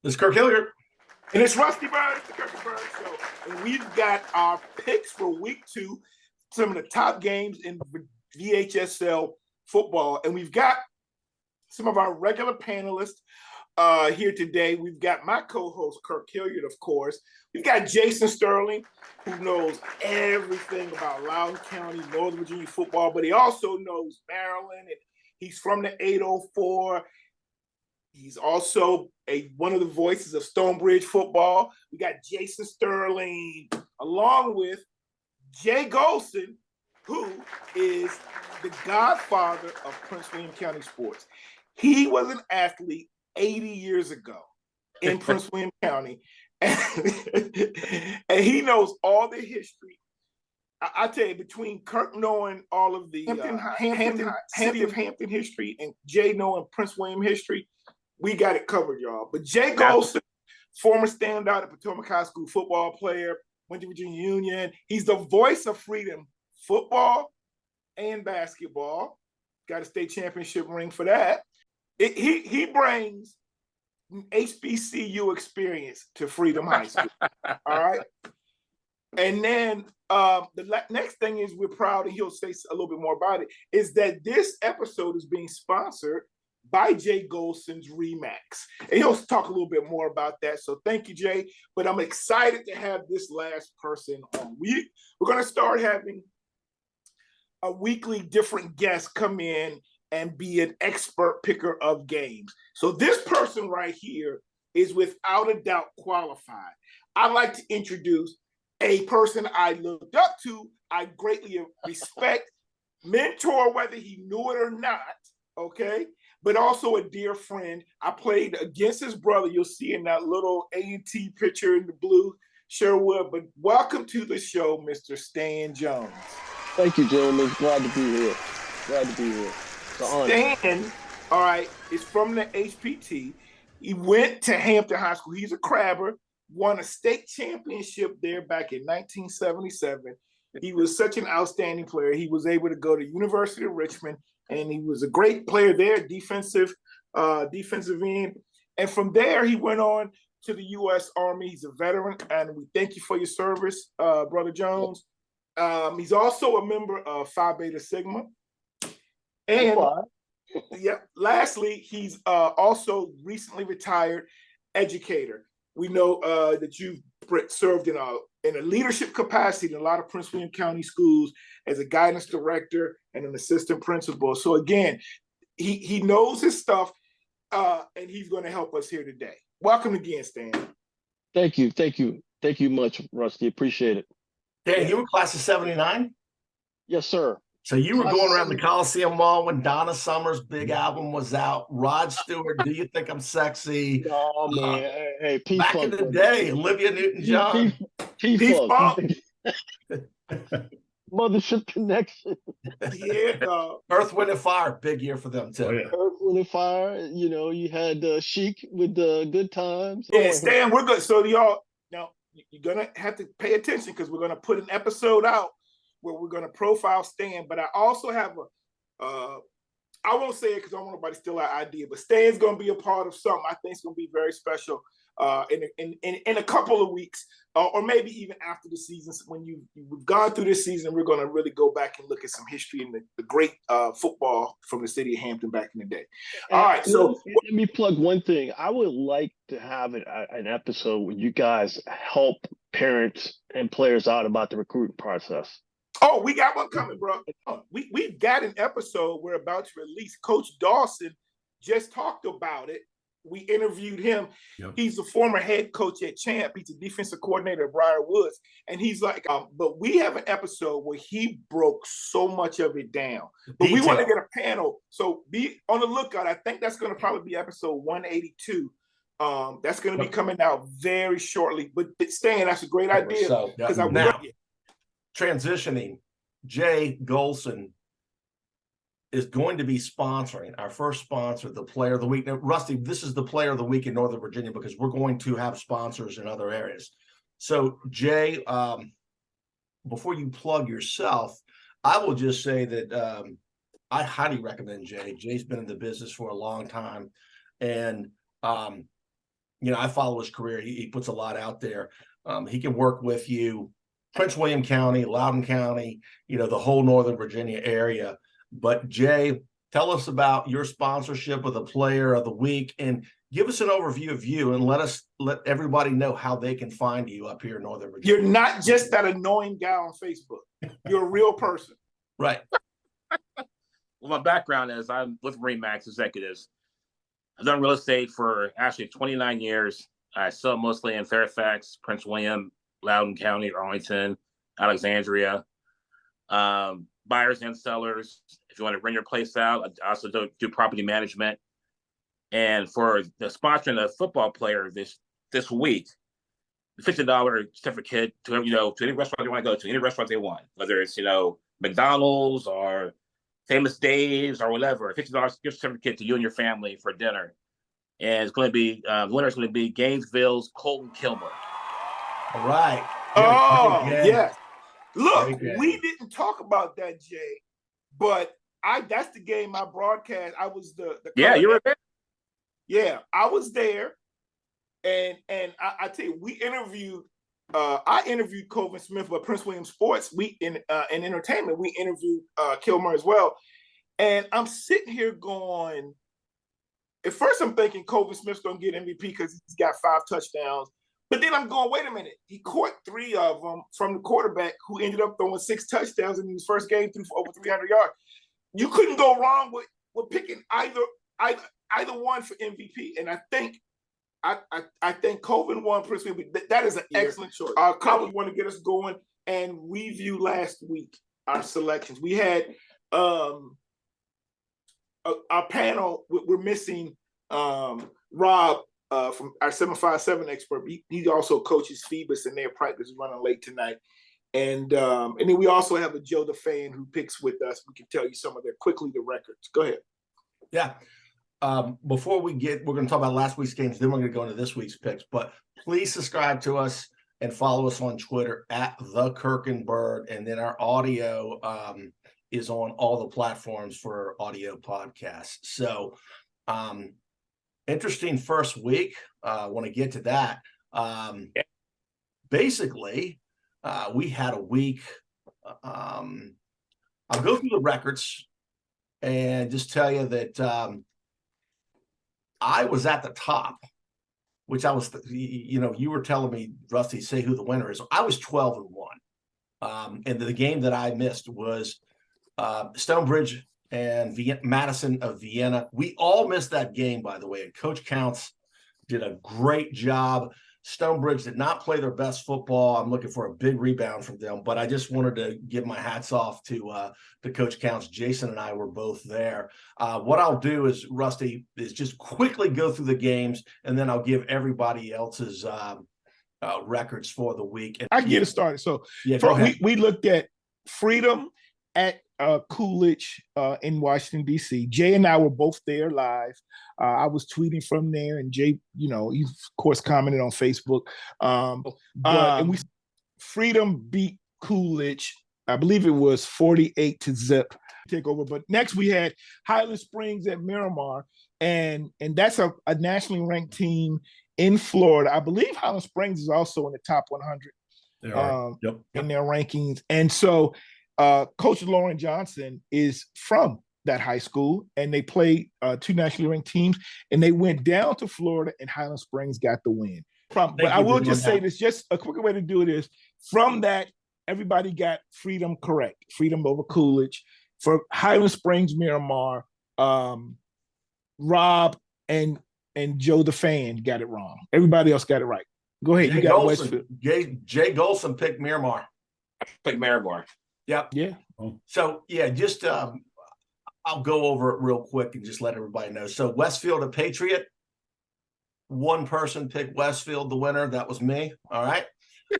This is Kirk Hilliard. And it's Rusty Bird, it's the Kirk Bird Show. And we've got our picks for week 2, some of the top games in VHSL football. And we've got some of our regular panelists here today. We've got my co-host, Kirk Hilliard, of course. We've got Jason Sterling, who knows everything about Loudoun County, Northern Virginia football, but he also knows Maryland, and he's from the 804. He's also one of the voices of Stonebridge football. We got Jason Sterling, along with Jay Golson, who is the godfather of Prince William County sports. He was an athlete 80 years ago in Prince William County, and he knows all the history. I tell you, between Kirk knowing all of the city of Hampton history and Jay knowing Prince William history, we got it covered, y'all. But Jay Golson, former standout at Potomac High School football player, went to Virginia Union. He's the voice of freedom football and basketball. Got a state championship ring for that. He brings HBCU experience to Freedom High School. All right. And then the next thing is we're proud, and he'll say a little bit more about it, is that this episode is being sponsored by Jay Golson's Remax. And he'll talk a little bit more about that. So thank you, Jay. But I'm excited to have this last person on. We're going to start having a weekly different guest come in and be an expert picker of games. So this person right here is without a doubt qualified. I'd like to introduce a person I looked up to, I greatly respect, mentor, whether he knew it or not, okay? But also a dear friend. I played against his brother. You'll see in that little A&T picture in the blue, Sherwood. But welcome to the show, Mr. Stan Jones. Thank you, gentlemen. Glad to be here. Glad to be here. It's an honor. Stan, all right, is from the HPT. He went to Hampton High School. He's a crabber, won a state championship there back in 1977. He was such an outstanding player. He was able to go to University of Richmond, and he was a great player there, defensive end. And from there, he went on to the U.S. Army. He's a veteran, and we thank you for your service, Brother Jones. He's also a member of Phi Beta Sigma. And lastly, he's also recently retired educator. We know that you've served in a leadership capacity in a lot of Prince William County schools as a guidance director and an assistant principal. So again, he knows his stuff, and he's going to help us here today. Welcome again, Stan. Thank you much, Rusty. Appreciate it. Dan, you were class of 79? Yes, sir. So you were going around the Coliseum Mall when Donna Summer's big album was out. Rod Stewart, Do You Think I'm Sexy? Oh, man. Hey, back in the day, Olivia Newton-John. P-Funk. Mothership Connection. Yeah. Earth, Wind, and Fire, big year for them, too. Oh, yeah. Earth, Wind, and Fire. You know, you had Chic with the Good Times. Yeah, Stan, we're good. So y'all, now, you're going to have to pay attention because we're going to put an episode out where we're going to profile Stan, but I also have I won't say it because I don't want nobody to steal our idea, but Stan's going to be a part of something I think is going to be very special in a couple of weeks, or maybe even after the season. When we've gone through this season, we're going to really go back and look at some history and the great football from the city of Hampton back in the day. All right, so let me plug one thing. I would like to have an episode where you guys help parents and players out about the recruiting process. Oh, we got one coming, bro. We've got an episode we're about to release. Coach Dawson just talked about it. We interviewed him. Yep. He's a former head coach at Champ. He's a defensive coordinator at Briar Woods. And he's like, but we have an episode where he broke so much of it down. But we want to get a panel. So be on the lookout. I think that's going to probably be episode 182. That's going to be coming out very shortly. But Stan, that's a great idea. Because transitioning, Jay Golson is going to be sponsoring our first sponsor, the Player of the Week. Now, Rusty, this is the Player of the Week in Northern Virginia because we're going to have sponsors in other areas. So, Jay, before you plug yourself, I will just say that I highly recommend Jay. Jay's been in the business for a long time, and I follow his career. He puts a lot out there. He can work with you, Prince William County, Loudoun County, the whole Northern Virginia area. But Jay, tell us about your sponsorship of the Player of the Week and give us an overview of you and let everybody know how they can find you up here in Northern Virginia. You're not just that annoying guy on Facebook. You're a real person. Right. Well, my background is I'm with Remax Executives. I've done real estate for actually 29 years. I sell mostly in Fairfax, Prince William, Loudoun County, Arlington, Alexandria. Buyers and sellers. If you want to rent your place out, I also do property management. And for the sponsoring the football player this week, the $50 certificate to any restaurant they want to go to, any restaurant they want, whether it's McDonald's or Famous Dave's or whatever, $50 gift certificate to you and your family for dinner. And it's going to be the winner is going to be Gainesville's Colton Kilmer. All right. Oh, yes. Look, we didn't talk about that, Jay, but that's the game I broadcast. I was the you were there. Yeah, I was there, and I tell you, I interviewed Colvin Smith, but Prince William Sports, in entertainment, we interviewed Kilmer as well, and I'm sitting here going. At first, I'm thinking Colvin Smith's going to get MVP because he's got 5 touchdowns. But then I'm going, wait a minute. He caught 3 of them from the quarterback who ended up throwing 6 touchdowns in his first game, threw for over 300 yards. You couldn't go wrong with picking either one for MVP. And I think Colvin won Prince William. That is an excellent choice. Colin, want to get us going and review last week our selections. We had our panel. We're missing Rob from our 757 expert. He also coaches Phoebus, and their practice is running late tonight. And then we also have a Joe the fan who picks with us. We can tell you some of the records. Go ahead. Yeah. Before we're going to talk about last week's games, then we're going to go into this week's picks. But please subscribe to us and follow us on Twitter at The Kirkenberg. And then our audio is on all the platforms for audio podcasts. So interesting first week. I want to get to that. Basically, we had a week. I'll go through the records and just tell you that I was at the top, which I was, you were telling me, Rusty, say who the winner is. I was 12-1. And the game that I missed was Stonebridge and Madison of Vienna. We all missed that game, by the way. And Coach Counts did a great job. Stonebridge did not play their best football. I'm looking for a big rebound from them, but I just wanted to give my hats off to Coach Counts. Jason and I were both there. What I'll do is, Rusty, is just quickly go through the games, and then I'll give everybody else's records for the week. And I can get it started. So we looked at Freedom at Coolidge in Washington, D.C. Jay and I were both there live. I was tweeting from there, and Jay, he's of course commented on Facebook. And Freedom beat Coolidge. I believe it was 48-0 take over. But next we had Highland Springs at Miramar, and that's a nationally ranked team in Florida. I believe Highland Springs is also in the top 100 in their rankings. And so Coach Lauren Johnson is from that high school, and they played 2 nationally ranked teams, and they went down to Florida, and Highland Springs got the win. But I will just say this, just a quicker way to do it is, from that, everybody got Freedom correct. Freedom over Coolidge. For Highland Springs, Miramar, Rob and Joe the fan got it wrong. Everybody else got it right. Go ahead. You got Westfield. Jay Golson picked Miramar. I picked Miramar. Yep. Yeah. So, just I'll go over it real quick and just let everybody know. So, Westfield, a Patriot. One person picked Westfield, the winner. That was me. All right.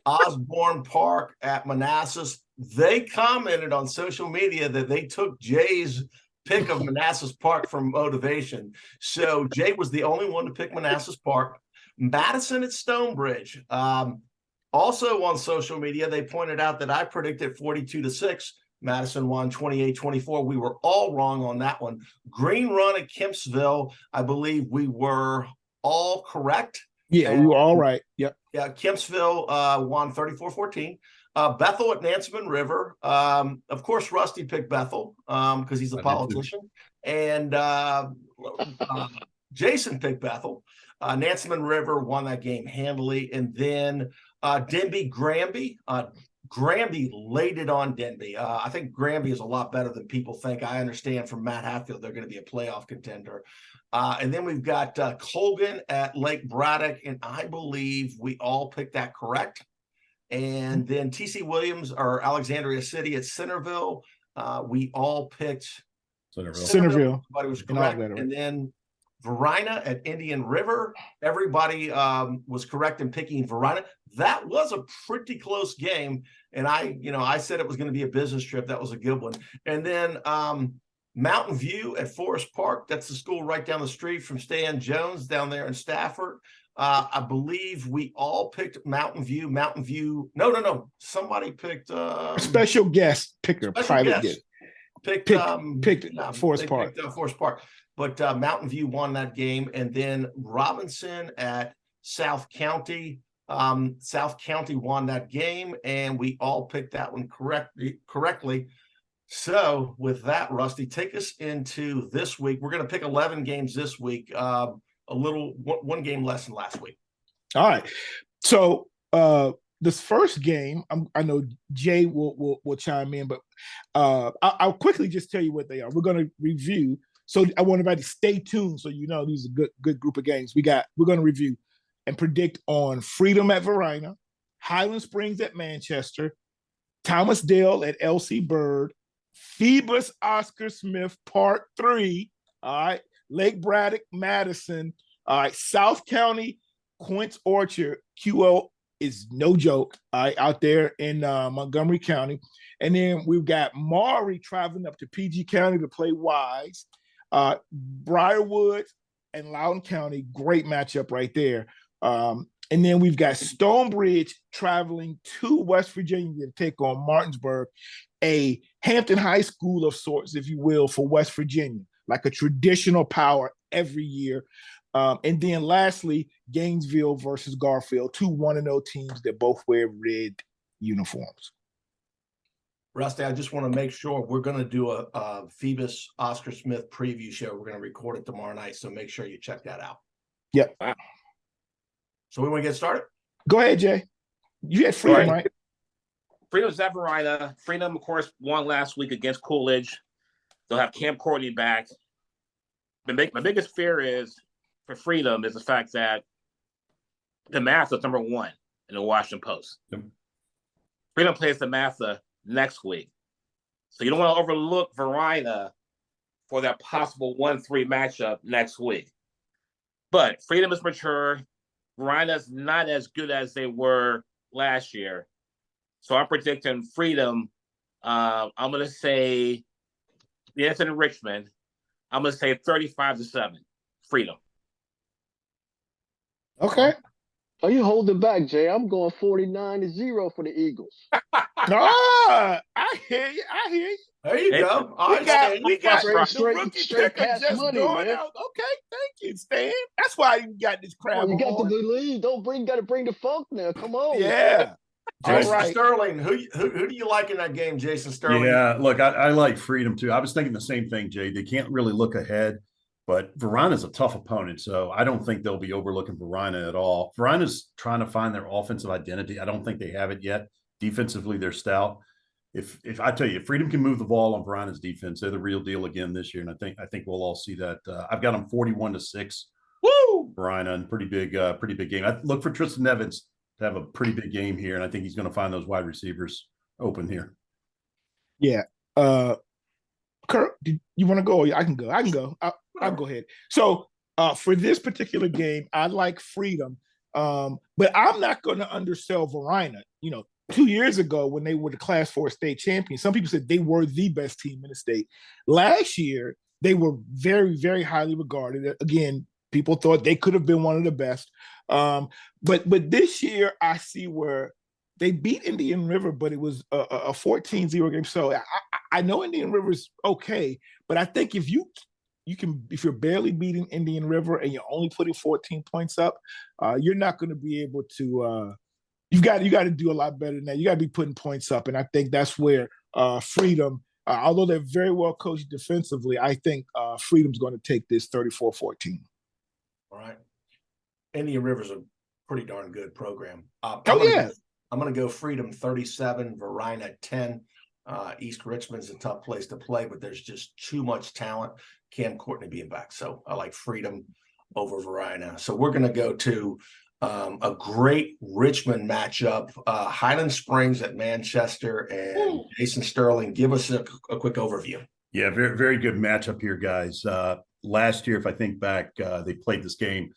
Osborne Park at Manassas. They commented on social media that they took Jay's pick of Manassas Park from motivation. So, Jay was the only one to pick Manassas Park. Madison at Stonebridge. Also on social media, they pointed out that I predicted 42-6. Madison won 28-24. We were all wrong on that one. Green Run at Kempsville, I believe we were all correct. Yeah, we were all right. Yep. Yeah, Kempsville won 34-14. Bethel at Nansemond River. Of course, Rusty picked Bethel because he's a politician. And Jason picked Bethel. Nansemond River won that game handily. And then Denby Granby. Granby laid it on Denby. I think Granby is a lot better than people think. I understand from Matt Hatfield they're going to be a playoff contender. And then we've got Colgan at Lake Braddock, and I believe we all picked that correct. And then TC Williams or Alexandria City at Centerville. We all picked Centerville. Everybody was correct. And then Varina at Indian River. Everybody was correct in picking Varina. That was a pretty close game. And I said it was going to be a business trip. That was a good one. And then Mountain View at Forest Park. That's the school right down the street from Stan Jones down there in Stafford. I believe we all picked Mountain View. No. Somebody picked special guest picker, private guest. Picked Forest Park. Forest Park. But Mountain View won that game. And then Robinson at South County. South County won that game, and we all picked that one correctly. So with that, Rusty, take us into this week. We're going to pick 11 games this week, one game less than last week. All right. So this first game, I know Jay will chime in, but I'll quickly just tell you what they are. We're going to review. So I want everybody to stay tuned so you know these are good group of games. We're going to review and predict on Freedom at Varina, Highland Springs at Manchester, Thomas Dale at LC Bird, Phoebus Oscar Smith Part 3, all right, Lake Braddock, Madison, all right, South County, Quince Orchard, QO is no joke, all right, out there in Montgomery County. And then we've got Maury traveling up to PG County to play Wise, Briarwood and Loudoun County, great matchup right there. And then we've got Stonebridge traveling to West Virginia to take on Martinsburg, a Hampton High School of sorts, if you will, for West Virginia, like a traditional power every year. And then lastly, Gainesville versus Garfield, 2 1-0 teams that both wear red uniforms. Rusty, I just want to make sure we're going to do a Phoebus Oscar Smith preview show. We're going to record it tomorrow night, so make sure you check that out. Yep. Wow. So we want to get started? Go ahead, Jay. You had Freedom, right? Freedom's at Varina. Freedom, of course, won last week against Coolidge. They'll have Cam Courtney back. My biggest fear is for Freedom is the fact that the Matha is number 1 in the Washington Post. Yep. Freedom plays the Matha next week. So you don't want to overlook Varina for that possible 1-3 matchup next week. But Freedom is mature. Varina's not as good as they were last year. So I'm predicting Freedom. I'm going to say, it's in Richmond. I'm going to say 35-7. Freedom. Okay. Are you holding back, Jay? I'm going 49-0 for the Eagles. I hear you. There you go. We got straight cash money, man. Out. Okay, thank you, Stan. That's why you got this crap. You got to believe. Got to bring the funk now. Come on. Yeah. Jason Sterling. Who do you like in that game, Jason Sterling? Yeah, look, I like Freedom too. I was thinking the same thing, Jay. They can't really look ahead, but Varina's a tough opponent, so I don't think they'll be overlooking Varina at all. Varina's trying to find their offensive identity. I don't think they have it yet. Defensively, they're stout. If I tell you, if Freedom can move the ball on Varina's defense, they're the real deal again this year, and I think we'll all see that. I've got them 41-6. Woo! Varina, and pretty big game. I look for Tristan Evans to have a pretty big game here, and I think he's going to find those wide receivers open here. Yeah. Kurt, do you want to go? I can go. I'll go ahead. So for this particular game, I like Freedom, but I'm not going to undersell Varina. 2 years ago when they were the Class 4 state champions, some people said they were the best team in the state. Last year, they were very, very highly regarded. Again, people thought they could have been one of the best. But this year, I see where they beat Indian River, but it was a 14-0 game. So I know Indian River's okay, but I think if you if you're barely beating Indian River and you're only putting 14 points up, you're not going to be able to. You got to do a lot better than that. You got to be putting points up, and I think that's where Freedom, although they're very well coached defensively, I think Freedom's going to take this 34-14. All right. Indian River's a pretty darn good program. I'm going to go Freedom 37, Varina 10. East Richmond's a tough place to play, but there's just too much talent. Cam Courtney being back. So I like Freedom over Varina. So we're going to go to a great Richmond matchup. Highland Springs at Manchester, and Jason Sterling, give us a quick overview. Yeah, very, very good matchup here, guys. Last year, if I think back, they played this game.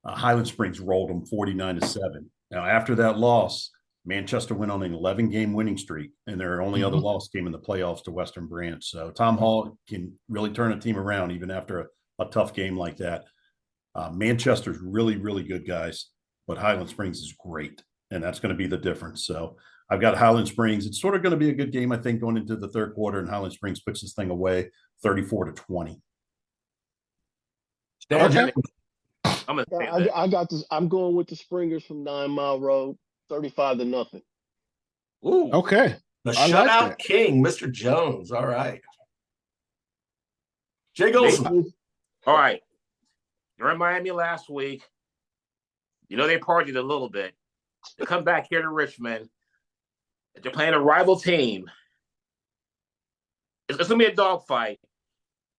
Highland Springs rolled them 49-7. Now, after that loss, Manchester went on an 11-game winning streak, and their only other loss came in the playoffs to Western Branch. So Tom Hall can really turn a team around even after a tough game like that. Manchester's really, really good, guys, but Highland Springs is great, and that's going to be the difference. So I've got Highland Springs. It's sort of going to be a good game, I think, going into the third quarter, and Highland Springs puts this thing away 34-20. Okay. I got this. I'm going with the Springers from 9 Mile Road, 35-0. Ooh. Okay. The shutout king, Mr. Jones. All right. Jay Golson. All right. You're in Miami last week. You know they partied a little bit. They come back here to Richmond. They're playing a rival team. It's going to be a dogfight.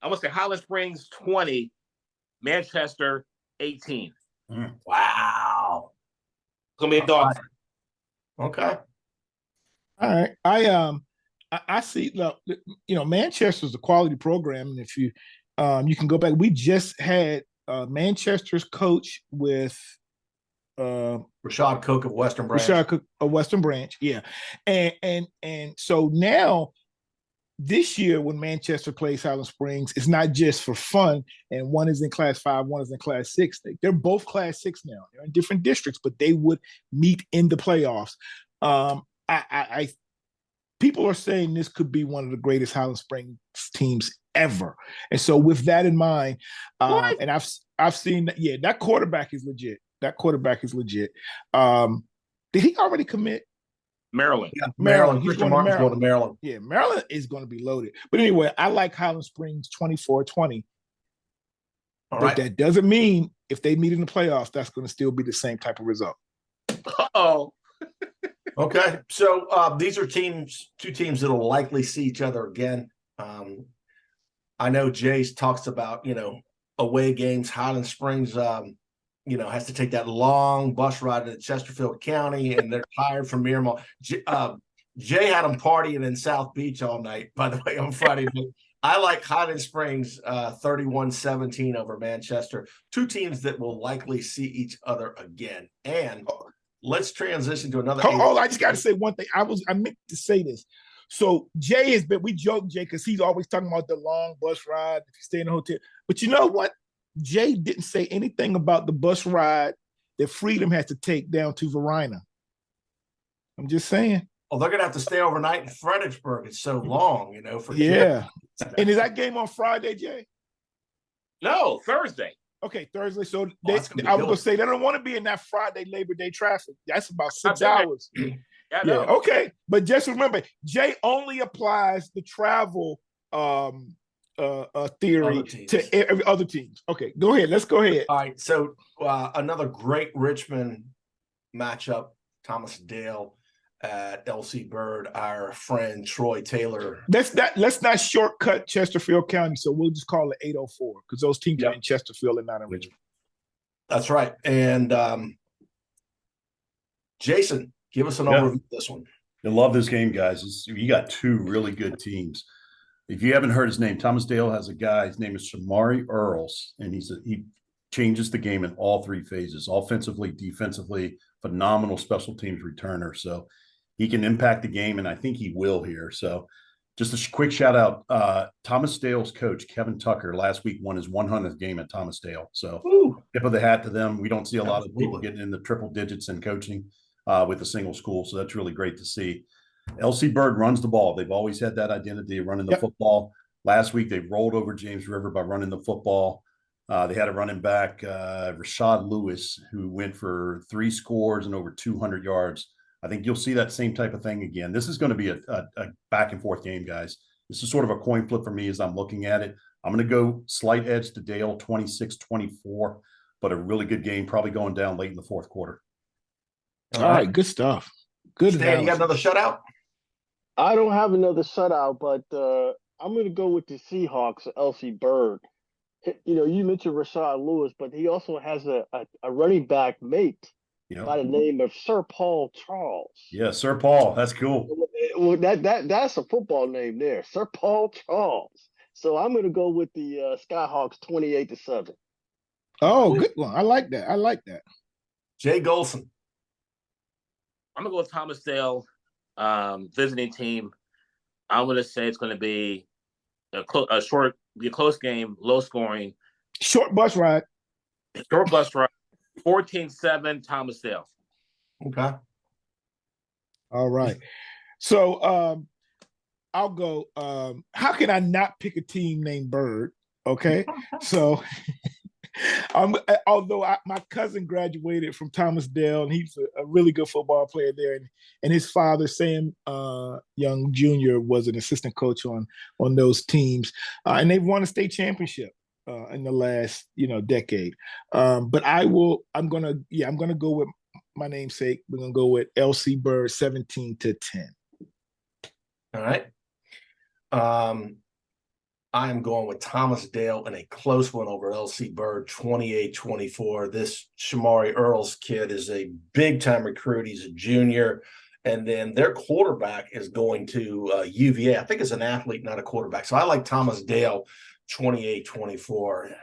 I'm going to say Highland Springs 20, Manchester 18. Wow. It's going to be a dogfight. Okay. All right. I see. Look, Manchester's a quality program, and if you can go back, we just had Manchester's coach with Rashad Cook of Western Branch. Rashad Cook of Western Branch, yeah, and so now this year when Manchester plays Highland Springs, it's not just for fun. And one is in Class 5, one is in Class 6. They're both Class 6 now. They're in different districts, but they would meet in the playoffs. People are saying this could be one of the greatest Highland Springs teams ever. And so with that in mind, and I've seen that, yeah, that quarterback is legit. Did he already commit? Maryland. Yeah, Maryland. Christian Martin's going to Maryland. Yeah, Maryland is going to be loaded. But anyway, I like Highland Springs 24-20. All but right. That doesn't mean if they meet in the playoffs, that's going to still be the same type of result. Uh-oh. Okay. So these are two teams that will likely see each other again. I know Jace talks about, away games. Highland Springs, has to take that long bus ride to Chesterfield County, and they're tired from Miramar. Jay had them partying in South Beach all night, by the way, on Friday night. I like Highland Springs 31-17 over Manchester. Two teams that will likely see each other again. And let's transition to another. I just got to say one thing. I meant to say this. So Jay has been, we joke Jay because he's always talking about the long bus ride if you stay in a hotel. But you know what? Jay didn't say anything about the bus ride that Freedom has to take down to Varina. I'm just saying. Oh, they're going to have to stay overnight in Fredericksburg. It's so long, for yeah. And is that game on Friday, Jay? No, Thursday. Okay, Thursday. So I was going to say they don't want to be in that Friday Labor Day traffic. That's about 6 hours. Yeah, okay. But just remember, Jay only applies the travel theory to every other teams. Okay, go ahead. Let's go ahead. All right. So another great Richmond matchup, Thomas Dale at LC Bird, our friend Troy Taylor. Let's not shortcut Chesterfield County, so we'll just call it 804 because those teams are in Chesterfield and not in Richmond. That's right. And Jason, give us an overview of this one. I love this game, guys. You got two really good teams. If you haven't heard his name, Thomas Dale has a guy. His name is Shamari Earls, and he changes the game in all three phases: offensively, defensively, phenomenal special teams returner. So he can impact the game, and I think he will here. So just a quick shout out, Thomas Dale's coach, Kevin Tucker, last week won his 100th game at Thomas Dale. So tip of the hat to them. We don't see a lot of people getting in the triple digits in coaching with a single school. So that's really great to see. LC Bird runs the ball. They've always had that identity of running the football. Last week, they rolled over James River by running the football. They had a running back, Rashad Lewis, who went for 3 scores and over 200 yards. I think you'll see that same type of thing again. This is going to be a back and forth game, guys. This is sort of a coin flip for me as I'm looking at it. I'm going to go slight edge to Dale, 26-24, but a really good game, probably going down late in the fourth quarter. All right, good stuff. Good. Stan, you got another shutout? I don't have another shutout, but I'm going to go with the Seahawks, L.C. Bird. You know, you mentioned Rashad Lewis, but he also has a running back mate by the name of Sir Paul Charles. Yeah, Sir Paul. That's cool. Well, that's a football name there, Sir Paul Charles. So I'm going to go with the Skyhawks 28-7. Oh, good one. I like that. I like that. Jay Golson. I'm going to go with Thomas Dale, visiting team. I'm going to say it's going to be a close game, low scoring. Short bus ride. Short bus ride. 14-7, Thomas Dale. Okay. All right. So I'll go. How can I not pick a team named Bird? Okay. So although my cousin graduated from Thomas Dale, and he's a really good football player there, and his father, Sam Young Jr., was an assistant coach on those teams, and they've won a state championship in the last decade. But I'm gonna go with my namesake. We're gonna go with LC Bird 17-10. All right. I am going with Thomas Dale in a close one over LC Bird, 28-24. This Shamari Earls kid is a big-time recruit. He's a junior. And then their quarterback is going to UVA. I think it's an athlete, not a quarterback. So I like Thomas Dale, 28-24.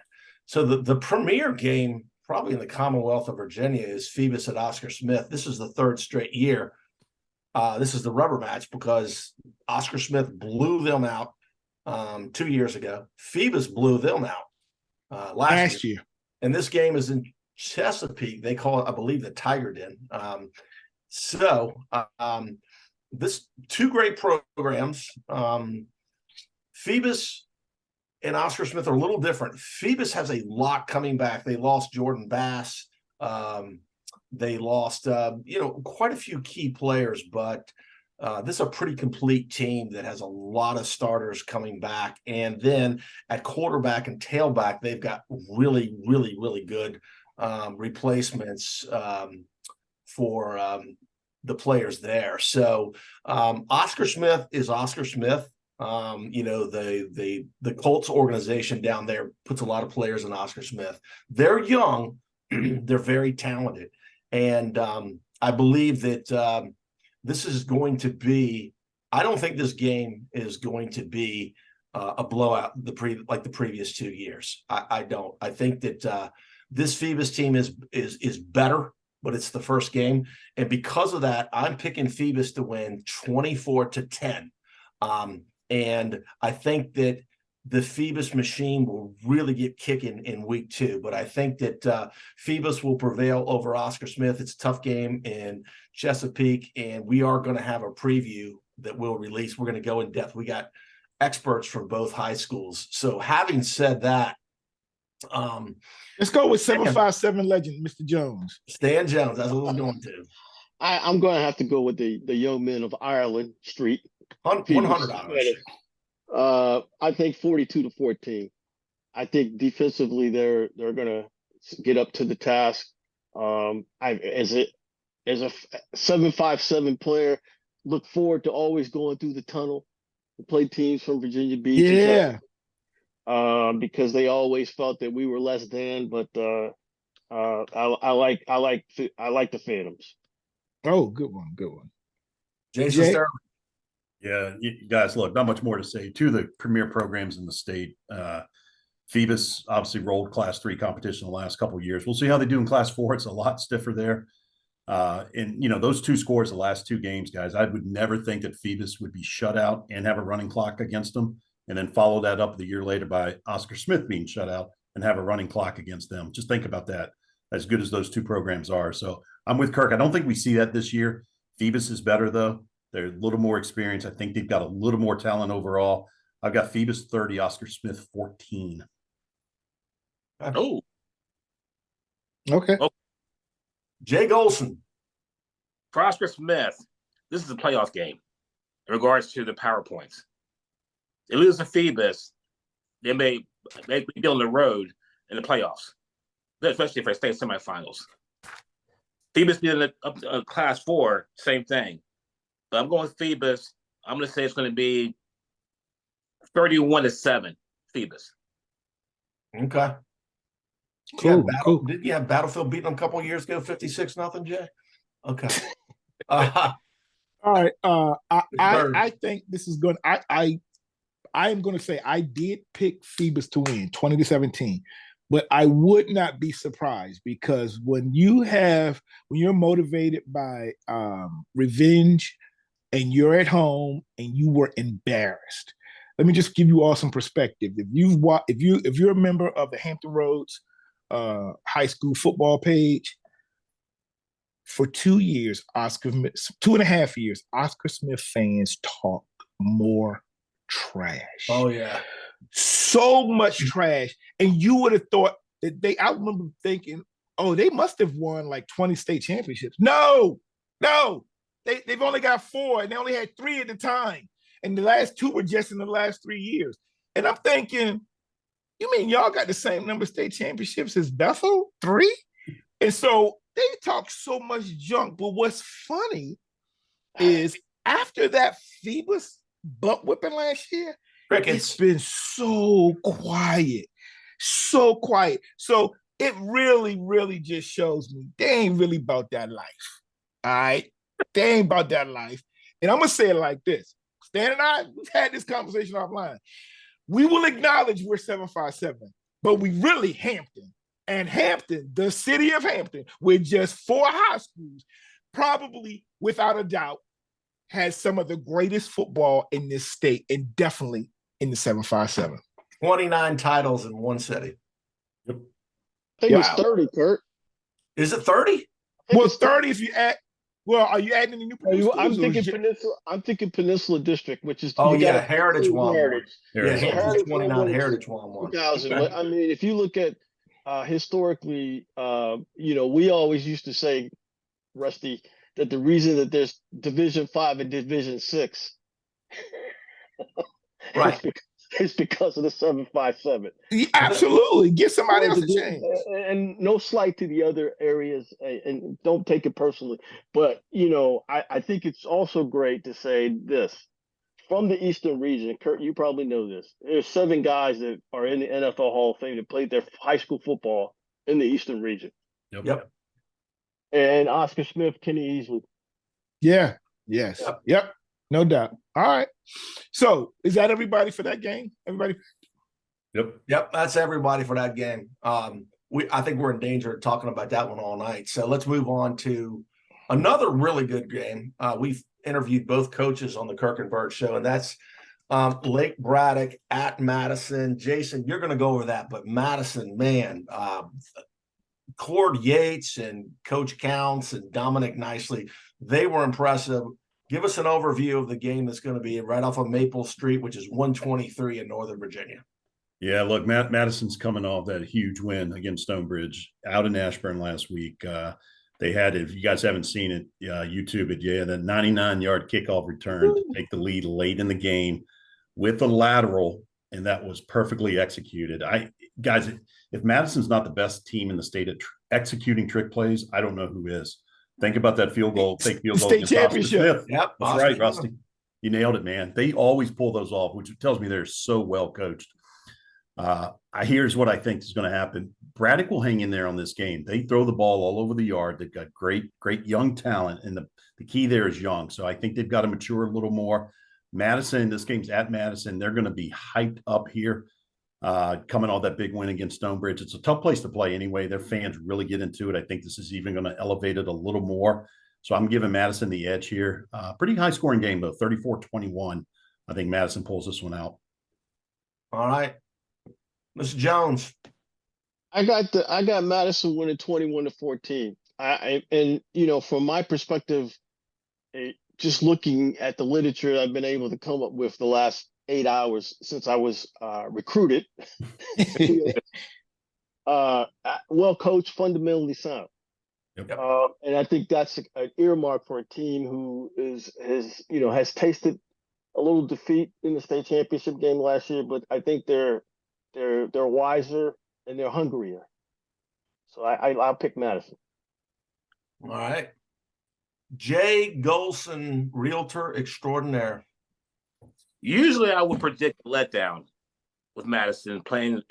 So the premier game probably in the Commonwealth of Virginia is Phoebus at Oscar Smith. This is the 3rd straight year. This is the rubber match because Oscar Smith blew them out 2 years ago. Phoebus blew them out last year. And this game is in Chesapeake. They call it, I believe, the Tiger Den. This 2 great programs. Phoebus and Oscar Smith are a little different. Phoebus has a lot coming back. They lost Jordan Bass. They lost, quite a few key players, but this is a pretty complete team that has a lot of starters coming back. And then at quarterback and tailback, they've got really, really, really good replacements for the players there. So Oscar Smith is Oscar Smith. The Colts organization down there puts a lot of players in Oscar Smith. They're young. They're very talented. And I believe that this is going to be – I don't think this game is going to be a blowout like the previous 2 years. I don't. I think that this Phoebus team is better, but it's the first game. And because of that, I'm picking Phoebus to win 24-10. And I think that the Phoebus machine will really get kicking in week 2. But I think that Phoebus will prevail over Oscar Smith. It's a tough game in Chesapeake, and we are going to have a preview that we'll release. We're going to go in depth. We got experts from both high schools. So having said that, let's go with 757 legend, Mr. Jones. Stan Jones. That's what we're going to. I'm going to have to go with the young men of Ireland Street. $100. I think 42-14. I think defensively they're going to get up to the task. As a 757 player, look forward to always going through the tunnel to play teams from Virginia Beach. Yeah. Because they always felt that we were less than, but I like the Phantoms. Oh, good one. Jason Sterling. Yeah, you guys, look, not much more to say. 2 of the premier programs in the state. Phoebus obviously rolled Class 3 competition the last couple of years. We'll see how they do in Class 4. It's a lot stiffer there. And those 2 scores the last 2 games, guys, I would never think that Phoebus would be shut out and have a running clock against them, and then follow that up the year later by Oscar Smith being shut out and have a running clock against them. Just think about that, as good as those 2 programs are. So I'm with Kirk. I don't think we see that this year. Phoebus is better, though. They're a little more experienced. I think they've got a little more talent overall. I've got Phoebus 30, Oscar Smith 14. Oh, Okay. Jay Golson. Prosper Smith. This is a playoff game in regards to the PowerPoints. They lose to Phoebus, they may be on the road in the playoffs, especially if they stay in semifinals. Phoebus being a class 4, same thing. But I'm going with Phoebus. I'm going to say it's going to be 31-7, Phoebus. Okay. Cool. Didn't you have Battlefield beating them a couple of years ago, 56-0, Jay? Okay. All right. I think this is going. I am going to say I did pick Phoebus to win 20-17, but I would not be surprised because when you're motivated by revenge and you're at home and you were embarrassed. Let me just give you all some perspective. If you're a member of the Hampton Roads high school football page, for 2 years, 2.5 years, Oscar Smith fans talk more trash. Oh, yeah. So much trash. And you would have thought that I remember thinking, oh, they must have won like 20 state championships. No. They've only got 4, and they only had 3 at the time. And the last 2 were just in the last 3 years. And I'm thinking, you mean y'all got the same number of state championships as Bethel? 3? And so they talk so much junk. But what's funny is after that Phoebus butt whipping last year, it's been so quiet. So quiet. So it really, really just shows me they ain't really about that life. All right? They ain't about that life. And I'm going to say it like this. Stan and I, we've had this conversation offline. We will acknowledge we're 757, but we really Hampton. And Hampton, the city of Hampton, with just 4 high schools, probably, without a doubt, has some of the greatest football in this state and definitely in the 757. 29 titles in one city. I think it's 30, Kurt. Is it 30? Well, 30 if you add. Well, are you adding any new schools? I'm thinking Peninsula. I'm thinking Peninsula District, which is Heritage won. Heritage. Yeah, Heritage 29. Heritage won 2000. But I mean, if you look at historically, we always used to say, Rusty, that the reason that there's Division 5 and Division 6, right, it's because of the 757. Yeah, absolutely, give somebody else a chance. And no slight to the other areas, and don't take it personally. But I think it's also great to say this from the Eastern region. Kurt, you probably know this. There's 7 guys that are in the NFL Hall of Fame that played their high school football in the Eastern region. Yep. And Oscar Smith, Kenny Easley. Yeah. Yes. Yep. No doubt. All right. So is that everybody for that game? Everybody? Yep. That's everybody for that game. I think we're in danger of talking about that one all night. So let's move on to another really good game. We've interviewed both coaches on the Kirk and Bird show, and that's Lake Braddock at Madison. Jason, you're going to go over that, but Madison, man, Cord Yates and Coach Counts and Dominic Nicely, they were impressive. Give us an overview of the game that's going to be right off of Maple Street, which is 123 in Northern Virginia. Yeah, look, Madison's coming off that huge win against Stonebridge out in Ashburn last week. They had, if you guys haven't seen it, YouTube it, that 99-yard kickoff return to take the lead late in the game with a lateral, and that was perfectly executed. Guys, if Madison's not the best team in the state at executing trick plays, I don't know who is. Think about that field goal. Take field goal state championship. Yep, that's right, Rusty. You nailed it, man. They always pull those off, which tells me they're so well coached. Here's what I think is going to happen. Braddock will hang in there on this game. They throw the ball all over the yard. They've got great young talent, and the key there is young. So I think they've got to mature a little more. Madison, this game's at Madison. They're going to be hyped up here, coming off that big win against Stonebridge. It's a tough place to play anyway. Their fans really get into it. I think this is even going to elevate it a little more. So I'm giving Madison the edge here. Pretty high-scoring game, though, 34-21. I think Madison pulls this one out. All right. Mr. Jones. I got Madison winning 21-14. From my perspective, just looking at the literature I've been able to come up with the last 8 hours since I was recruited. Well coached, fundamentally sound. Yep. And I think that's an earmark for a team who has tasted a little defeat in the state championship game last year, but I think they're wiser and they're hungrier. So I'll pick Madison. All right. Jay Golson, realtor extraordinaire. Usually I would predict a letdown with Madison playing,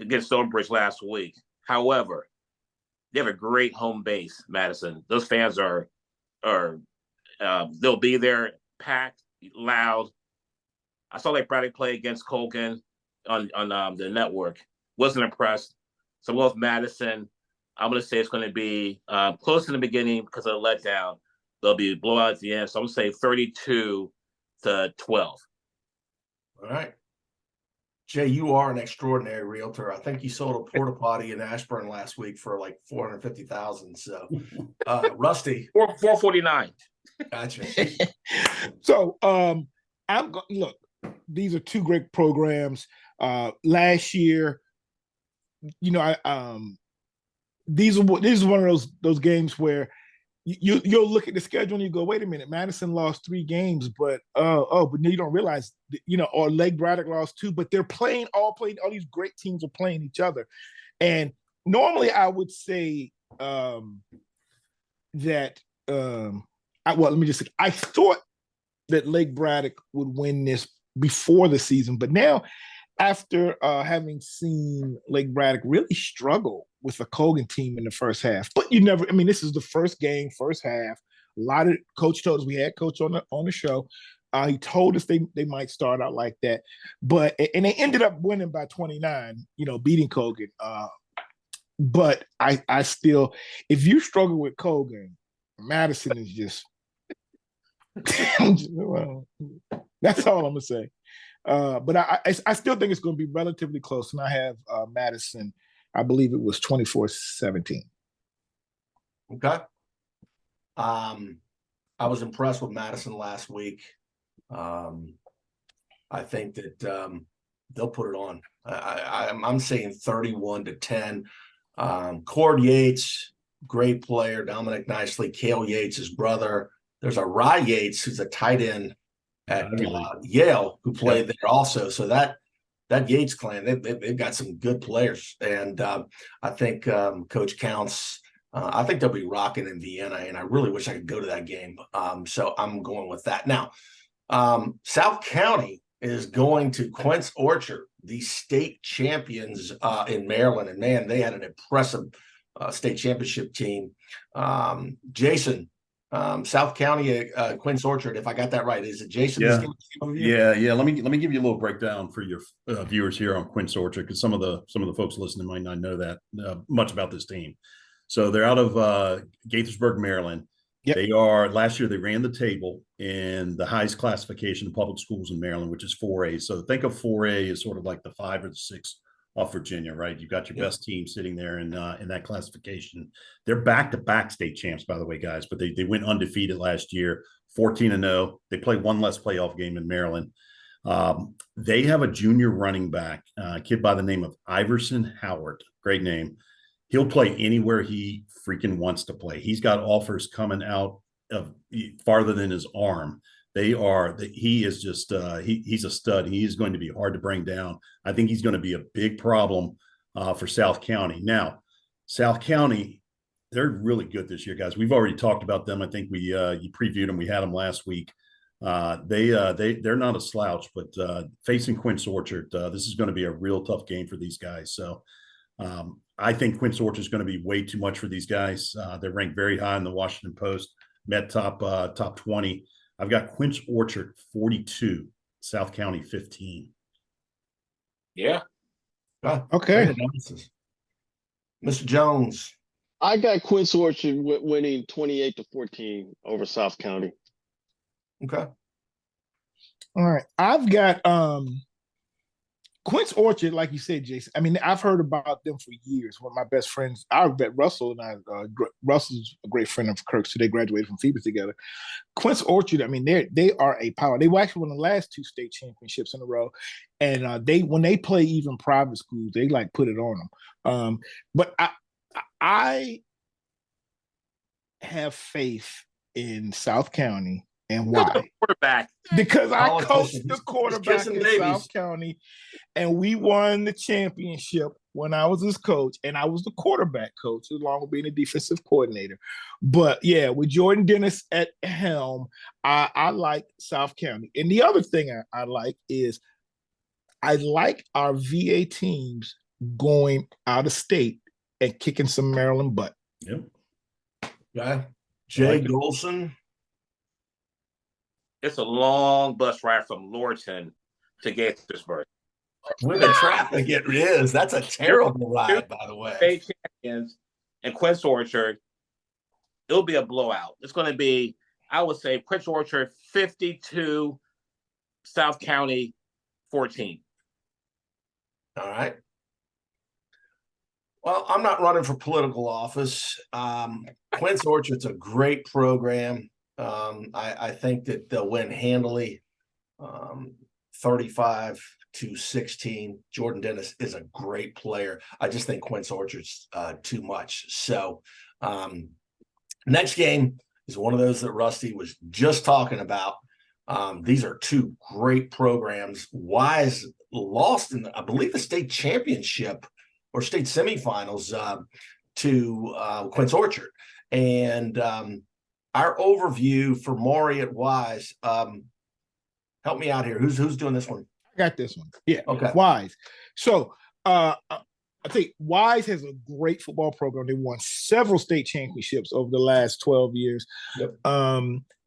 against Stonebridge last week. However, they have a great home base, Madison. Those fans they'll be there, packed, loud. I saw Braddock play against Colgan on the network. Wasn't impressed. So with Madison, I'm going to say it's going to be close in the beginning because of the letdown. There'll be a blowout at the end. So I'm going to say 32-12. All right. Jay, you are an extraordinary realtor. I think you sold a porta potty in Ashburn last week for like $450,000. So, Rusty, 449. Gotcha. So look. These are two great programs. Last year, these are one of those games where you'll look at the schedule and you go, wait a minute, Madison lost 3 games, but you don't realize, or Lake Braddock lost 2, but they're all these great teams are playing each other. And normally I would say that I thought that Lake Braddock would win this before the season, but now after having seen Lake Braddock really struggle with the Colgan team in the first half. But this is the first game, first half. A lot of coach told us, we had coach on the show. He told us they might start out like that. And they ended up winning by 29, beating Colgan. But I still, if you struggle with Colgan, Madison is just, that's all I'm going to say. But I still think it's going to be relatively close. And I have Madison, I believe it was 24-17. Okay. I was impressed with Madison last week. I think that they'll put it on. I'm saying 31-10. Cord Yates, great player. Dominic Nicely, Cale Yates, his brother. There's a Rye Yates who's a tight end at Yale who played there also. So that Yates clan, they've got some good players. And I think Coach Counts, I think they'll be rocking in Vienna, and I really wish I could go to that game. So I'm going with that. Now, South County is going to Quince Orchard, the state champions in Maryland. And, man, they had an impressive state championship team. Jason, South County, Quince Orchard, if I got that right. Is it Jason? Yeah. Let me give you a little breakdown for your viewers here on Quince Orchard, because some of the folks listening might not know that much about this team. So they're out of Gainesville, Maryland. Yep. They are, last year they ran the table in the highest classification of public schools in Maryland, which is 4A. So think of 4A as sort of like the 5 or the 6 off Virginia, right? You've got your best team sitting there in that classification. They're back-to-back state champs, by the way, guys, but they went undefeated last year, 14-0. They play one less playoff game in Maryland. They have a junior running back, a kid by the name of Iverson Howard. Great name. He'll play anywhere he freaking wants to play. He's got offers coming out of farther than his arm. He is just he's a stud. He is going to be hard to bring down. I think he's going to be a big problem for South County. Now, South County, they're really good this year, guys. We've already talked about them. I think you previewed them. We had them last week. They're not a slouch, but facing Quince Orchard, this is going to be a real tough game for these guys. So I think Quince Orchard is going to be way too much for these guys. They're ranked very high in the Washington Post, met top 20. I've got Quince Orchard 42, South County 15. Yeah. Okay. Mr. Jones. I got Quince Orchard winning 28-14 over South County. Okay. All right. I've got Quince Orchard, like you said, Jason. I mean, I've heard about them for years. One of my best friends, I bet Russell and I. Russell's a great friend of Kirk's, so they graduated from Phoebus together. Quince Orchard, I mean, they are a power. They were actually won the last 2 state championships in a row, and when they play even private schools, they like put it on them. But I have faith in South County. And why? Quarterback. Because I coached the quarterback in South County, and we won the championship when I was his coach, and I was the quarterback coach along with being a defensive coordinator. But yeah, with Jordan Dennis at helm, I like South County. And the other thing I like is I like our VA teams going out of state and kicking some Maryland butt. Yep. Yeah. Jay Golson. It's a long bus ride from Lorton to Gainesville. When the traffic it is, that's a terrible ride, by the way. State champions and Quince Orchard, it'll be a blowout. It's going to be, I would say, Quince Orchard 52, South County 14. All right. Well, I'm not running for political office. Quince Orchard's a great program. I think that they'll win handily, 35-16. Jordan Dennis is a great player. I just think Quince Orchard's too much. So next game is one of those that Rusty was just talking about. These are 2 great programs. Wise lost in, I believe, the state championship or state semifinals to Quince Orchard. And our overview for Maury at Wise. Help me out here. Who's doing this one? I got this one. Yeah. Okay. Wise. So I think Wise has a great football program. They won several state championships over the last 12 years. Yep.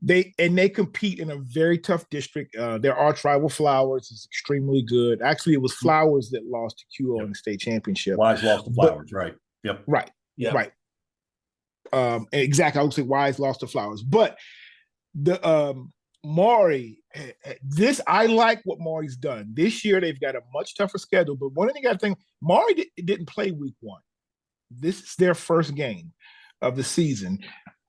They compete in a very tough district. Their arch rival Flowers is extremely good. Actually, it was Flowers that lost to QO in the state championship. Wise lost to Flowers, right? Yep. Right. Yeah. Right. Exactly. I would say Wise lost to Flowers, but the Maury. I like what Maury's done this year. They've got a much tougher schedule, but one thing I think Maury didn't play week 1. This is their first game of the season,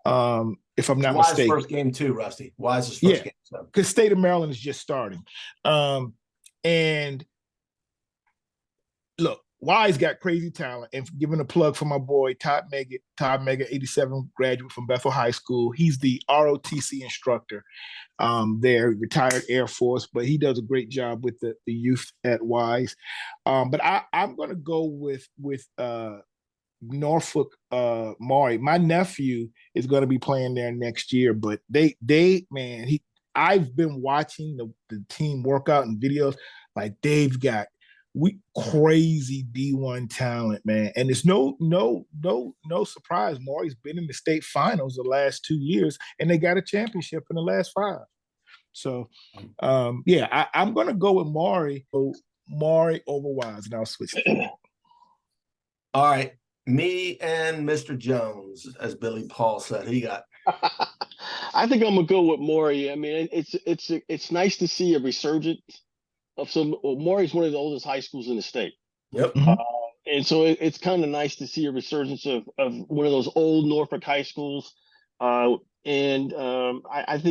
if I'm not mistaken. First game too, Rusty. Wise's first game. Because State of Maryland is just starting, and look. Wise got crazy talent, and giving a plug for my boy Todd Mega, 87 graduate from Bethel High School. He's the ROTC instructor there, retired Air Force, but he does a great job with the youth at Wise. But I'm going to go with Norfolk Maury. My nephew is going to be playing there next year, but I've been watching the team workout and videos. Like, they've got crazy D1 talent, man. And it's no surprise. Maury's been in the state finals the last 2 years, and they got a championship in the last 5. So, I'm going to go with Maury over Wise, and I'll switch. All right. Me and Mr. Jones, as Billy Paul said. Who you got? I think I'm going to go with Maury. I mean, it's nice to see a resurgence of some. Maury's one of the oldest high schools in the state. Yep. And so it's kind of nice to see a resurgence of one of those old Norfolk high schools. I think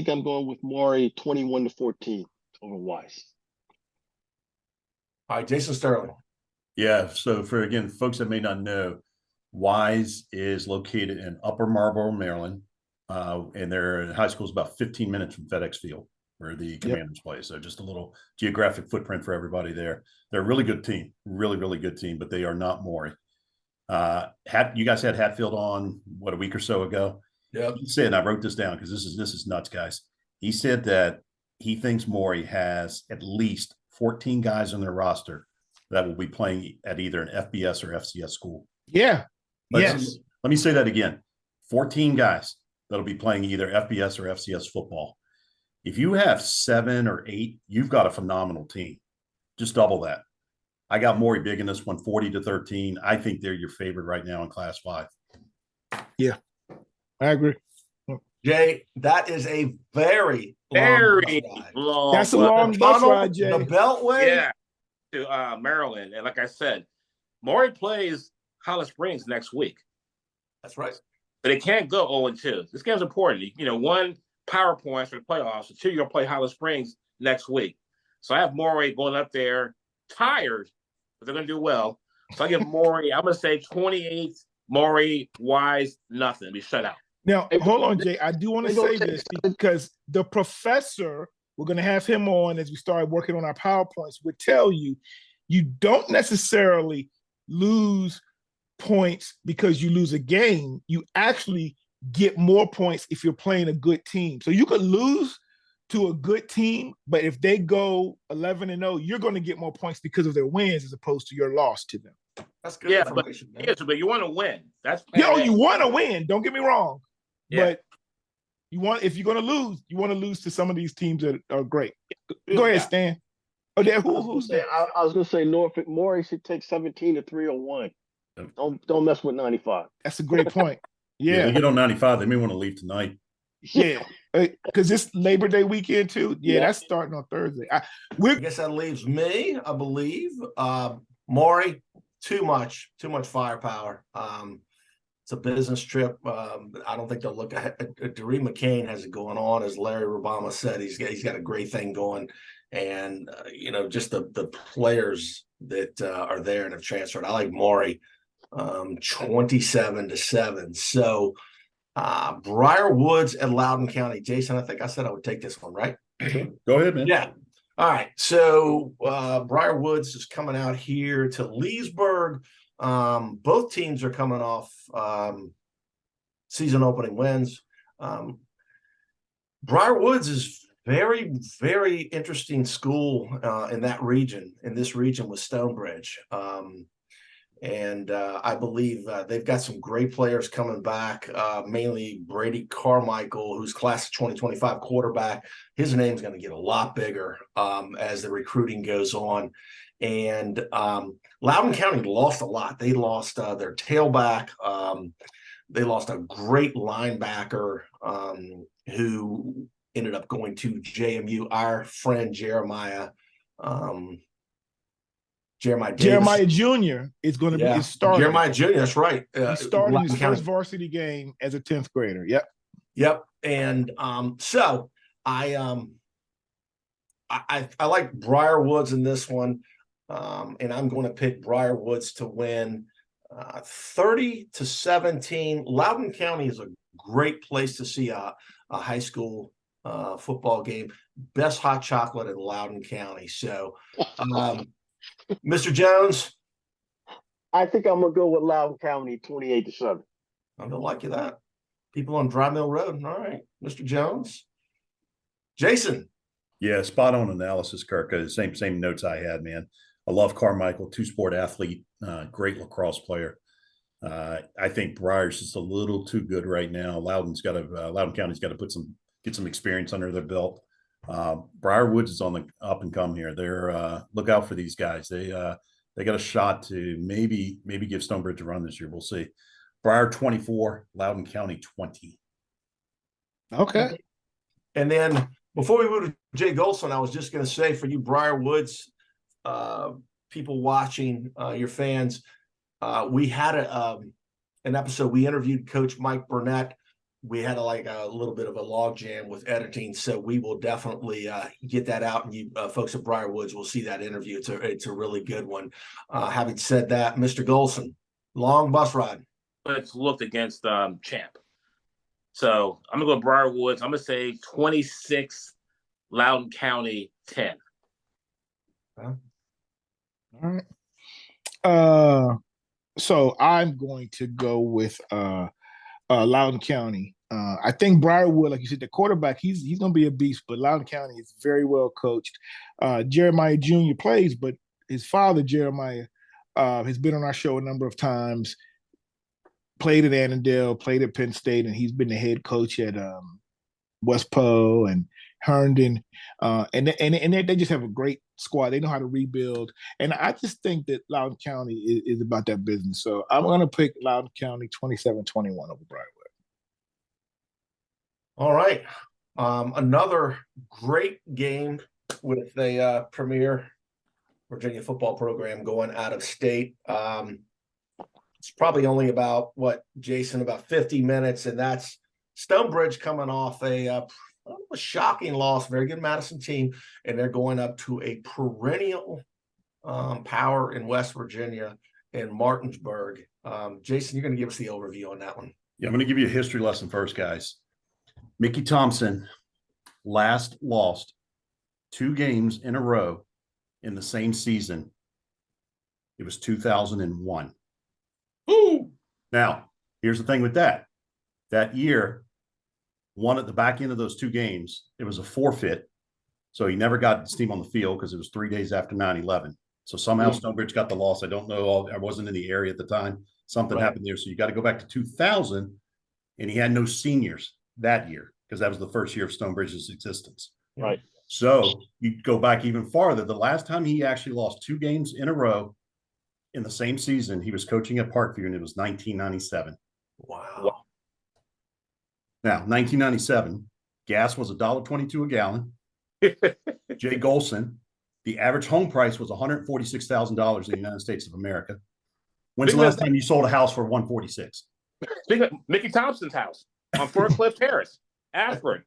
I'm going with Maury 21-14 over Wise. All right, Jason Sterling. Yeah. So for, again, folks that may not know, Wise is located in Upper Marlboro, Maryland. And their high school is about 15 minutes from FedEx Field, where the Commanders play. So just a little geographic footprint for everybody there. They're a really good team, really, really good team, but they are not Maury. You guys had Hatfield on, a week or so ago? Yeah. He said, and I wrote this down because this is nuts, guys. He said that he thinks Maury has at least 14 guys on their roster that will be playing at either an FBS or FCS school. Yeah. Let me say that again. 14 guys that'll be playing either FBS or FCS football. If you have 7 or 8, you've got a phenomenal team. Just double that. I got Maury big in this one, 40-13. I think they're your favorite right now in Class 5. Yeah, I agree. Jay, that is a very long bus ride. Long. That's a long bus ride, Jay. The Beltway. Yeah. to Maryland, and like I said, Maury plays Highland Springs next week. That's right. But it can't go 0-2. This game's important. You know, 1 power points for the playoffs, and 2, you're going to play Highland Springs next week. So I have Maury going up there tired, but they're going to do well. So I give Maury, I'm going to say 28, Maury, Wise, nothing. Be shut out. Now, hold on, Jay. I do want to say this because the professor, we're going to have him on as we start working on our PowerPoints, would tell you, you don't necessarily lose points because you lose a game. You actually get more points if you're playing a good team. So you could lose to a good team, but if they go 11-0, you're going to get more points because of their wins as opposed to your loss to them. That's good information. But you want to win. That's you want to win. Don't get me wrong. Yeah. But if you're going to lose, you want to lose to some of these teams that are great. Go ahead, Stan. Oh, there. Who's there? I was going to say Norfolk Maury should take 17 to 301. Don't mess with 95. That's a great point. Yeah. They get on 95. They may want to leave tonight. Yeah. Because it's Labor Day weekend too. Yeah, that's starting on Thursday. I guess that leaves me, I believe. Maury, too much firepower. It's a business trip. I don't think they'll look at Doree McCain has it going on, as Larry Rabama said. He's got a great thing going, and just the players that are there and have transferred. I like Maury, 27-7. So Briar Woods at Loudoun County. Jason, I think I said I would take this one, right? Go ahead, man. Yeah. All right. So Briar Woods is coming out here to Leesburg. Both teams are coming off season opening wins. Briar Woods is very, very interesting school in this region with Stonebridge. And I believe they've got some great players coming back, mainly Brady Carmichael, who's class of 2025 quarterback. His name's going to get a lot bigger as the recruiting goes on. And Loudoun County lost a lot. They lost their tailback. They lost a great linebacker who ended up going to JMU. Our friend Jeremiah Jr. is going to be starting. Jeremiah Jr. That's right. He's starting his first varsity game as a 10th grader. Yep. And so I like Briar Woods in this one, and I'm going to pick Briar Woods to win 30-17. Loudoun County is a great place to see a high school football game. Best hot chocolate in Loudoun County. So. Mr. Jones? I think I'm going to go with Loudoun County 28-7. I'm going to like you that. People on Dry Mill Road. All right. Mr. Jones? Jason? Yeah, spot on analysis, Kirk. Same notes I had, man. I love Carmichael, two-sport athlete, great lacrosse player. I think Briar's just a little too good right now. Loudoun County's got to get some experience under their belt. Briar Woods is on the up and come here. They're look out for these guys. They got a shot to maybe give Stonebridge a run this year. We'll see. Briar 24, Loudoun County 20. Okay. And then before we move to Jay Golson, I was just going to say for you Briar Woods people watching, your fans, we had an episode. We interviewed Coach Mike Burnett. We had a little bit of a log jam with editing, so we will definitely get that out, and you folks at Briar Woods will see that interview. It's a really good one. Having said that, Mr. Golson, long bus ride. Let's look against Champ. So I'm gonna go Briar Woods. I'm gonna say 26, Loudoun County 10. All right. So I'm going to go with Loudoun County. I think Briarwood, like you said, the quarterback, he's going to be a beast, but Loudoun County is very well coached. Jeremiah Jr. plays, but his father, Jeremiah, has been on our show a number of times, played at Annandale, played at Penn State, and he's been the head coach at West Poe and Herndon. And they just have a great squad. They know how to rebuild. And I just think that Loudoun County is about that business. So I'm going to pick Loudoun County 27-21 over Briarwood. All right. Another great game with a premier Virginia football program going out of state. It's probably only about Jason, about 50 minutes, and that's Stonebridge coming off a shocking loss. Very good Madison team, and they're going up to a perennial power in West Virginia in Martinsburg. Jason, you're going to give us the overview on that one. Yeah, I'm going to give you a history lesson first, guys. Mickey Thompson last lost 2 games in a row in the same season. It was 2001. Ooh. Now, here's the thing with that. That year, one at the back end of those 2 games, it was a forfeit. So he never got his team on the field because it was 3 days after 9/11. So somehow Stonebridge got the loss. I don't know. I wasn't in the area at the time. Something happened there. So you got to go back to 2000, and he had no seniors that year because that was the first year of Stonebridge's existence. Right. So you go back even farther. The last time he actually lost 2 games in a row in the same season, he was coaching at Parkview, and it was 1997. Wow. Now, 1997, gas was $1.22 a gallon. Jay Golson, the average home price was $146,000 in the United States of America. When's the last time you sold a house for $146? Speaking of Mickey Thompson's house on Cliff Terrace, Ashburn.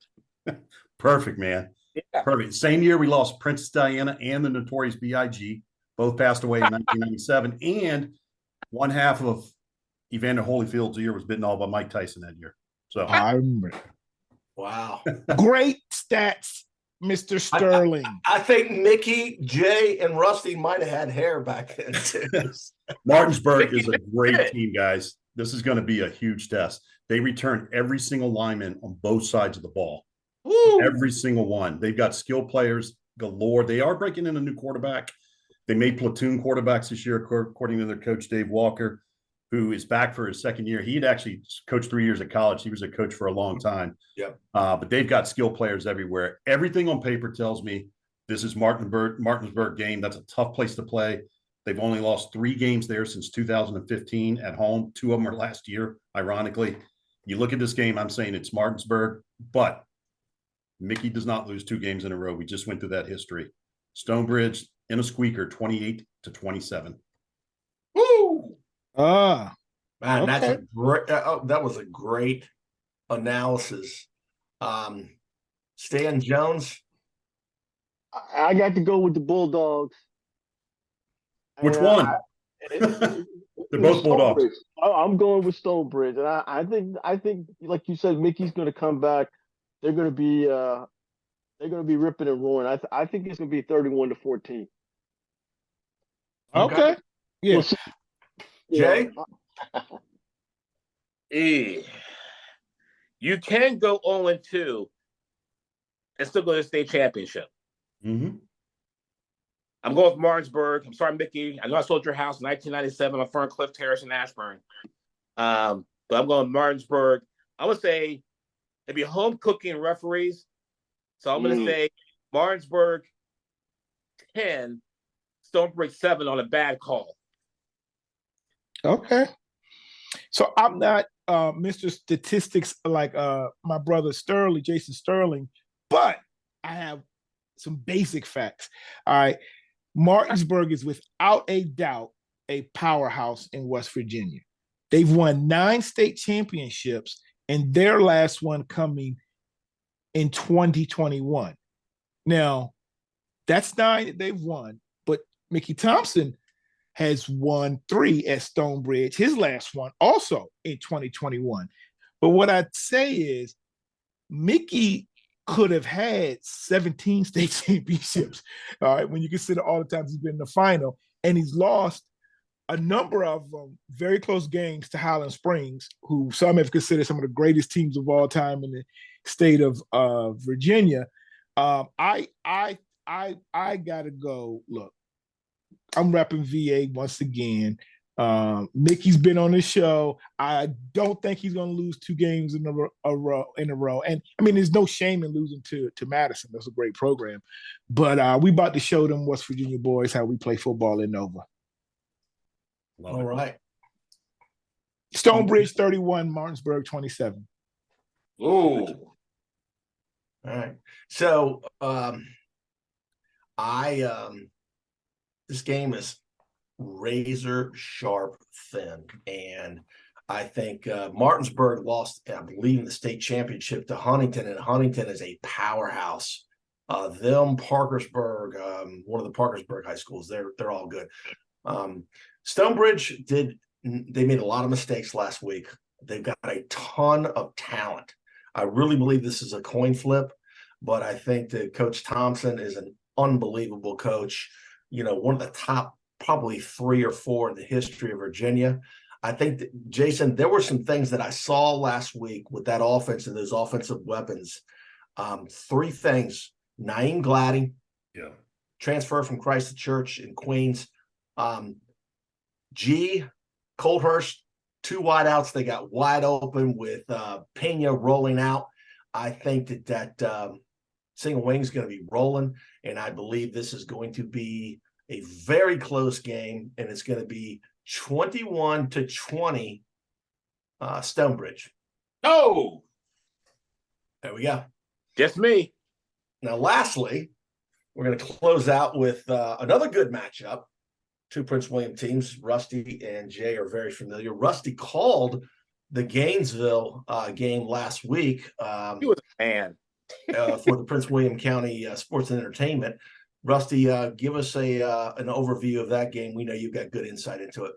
Perfect, man. Yeah. Perfect. Same year we lost Princess Diana and the Notorious B.I.G. Both passed away in 1997. And one half of Evander Holyfield's year was bitten all by Mike Tyson that year. So I remember. Wow. Great stats, Mr. Sterling. I think Mickey, Jay, and Rusty might have had hair back then too. Martinsburg is a great team, guys. This is going to be a huge test. They return every single lineman on both sides of the ball. Woo. Every single one. They've got skilled players galore. They are breaking in a new quarterback. They made platoon quarterbacks this year, according to their coach, Dave Walker, who is back for his second year. He had actually coached 3 years at college. He was a coach for a long time. Yep. But they've got skilled players everywhere. Everything on paper tells me this is Martinsburg game. That's a tough place to play. They've only lost 3 games there since 2015 at home. 2 of them are last year, ironically. You look at this game, I'm saying it's Martinsburg, but Mickey does not lose 2 games in a row. We just went through that history. Stonebridge in a squeaker, 28-27. Woo. Man, Okay. that's a great. That was a great analysis. Stan Jones. I got to go with the Bulldogs. Which And one? They're both Bulldogs. Stonebridge. I'm going with Stonebridge, and I think, like you said, Mickey's going to come back. They're going to be ripping and roaring. I think it's going to be 31-14. Okay. Yeah. We'll see. Jay? You can go 0-2 and still go to the state championship. Mm-hmm. I'm going with Martinsburg. I'm sorry, Mickey. I know I sold your house in 1997 on Ferncliff Terrace in Ashburn. But I'm going Martinsburg. I'm going to say it'd be home cooking referees. So I'm going to say Martinsburg 10, Stonebridge 7 on a bad call. Okay. So I'm not Mr. Statistics like my brother Jason Sterling, but I have some basic facts. All right. Martinsburg is without a doubt a powerhouse in West Virginia. They've won 9 state championships, and their last one coming in 2021. Now, that's 9 that they've won, but Mickey Thompson has won 3 at Stonebridge, his last one also in 2021. But what I'd say is Mickey could have had 17 state championships, all right, when you consider all the times he's been in the final, and he's lost a number of very close games to Highland Springs, who some have considered some of the greatest teams of all time in the state of Virginia. I gotta go. Look, I'm repping VA once again. Mickey's been on the show. I don't think he's going to lose 2 games in a row. And I mean, there's no shame in losing to Madison. That's a great program. But we about to show them West Virginia boys how we play football in Nova. All right. Stonebridge 31, Martinsburg 27. Ooh. All right. So I this game is razor sharp thin. And I think Martinsburg lost, I believe, in the state championship to Huntington, and Huntington is a powerhouse. Parkersburg, one of the Parkersburg high schools, they're all good. Stonebridge they made a lot of mistakes last week. They've got a ton of talent. I really believe this is a coin flip, but I think that Coach Thompson is an unbelievable coach. One of the top probably 3 or 4 in the history of Virginia. I think that, Jason, there were some things that I saw last week with that offense and those offensive weapons. 3 things: Naeem Gladdy, transfer from Christ the Church in Queens. Colthurst, 2 wideouts. They got wide open with Pena rolling out. I think that single wing is going to be rolling, and I believe this is going to be a very close game, and it's going to be 21-20 Stonebridge. Oh, there we go. Just me. Now, lastly, we're going to close out with another good matchup. 2 Prince William teams. Rusty and Jay are very familiar. Rusty called the Gainesville game last week. He was a fan. For the Prince William County Sports and Entertainment. Rusty, give us an overview of that game. We know you've got good insight into it.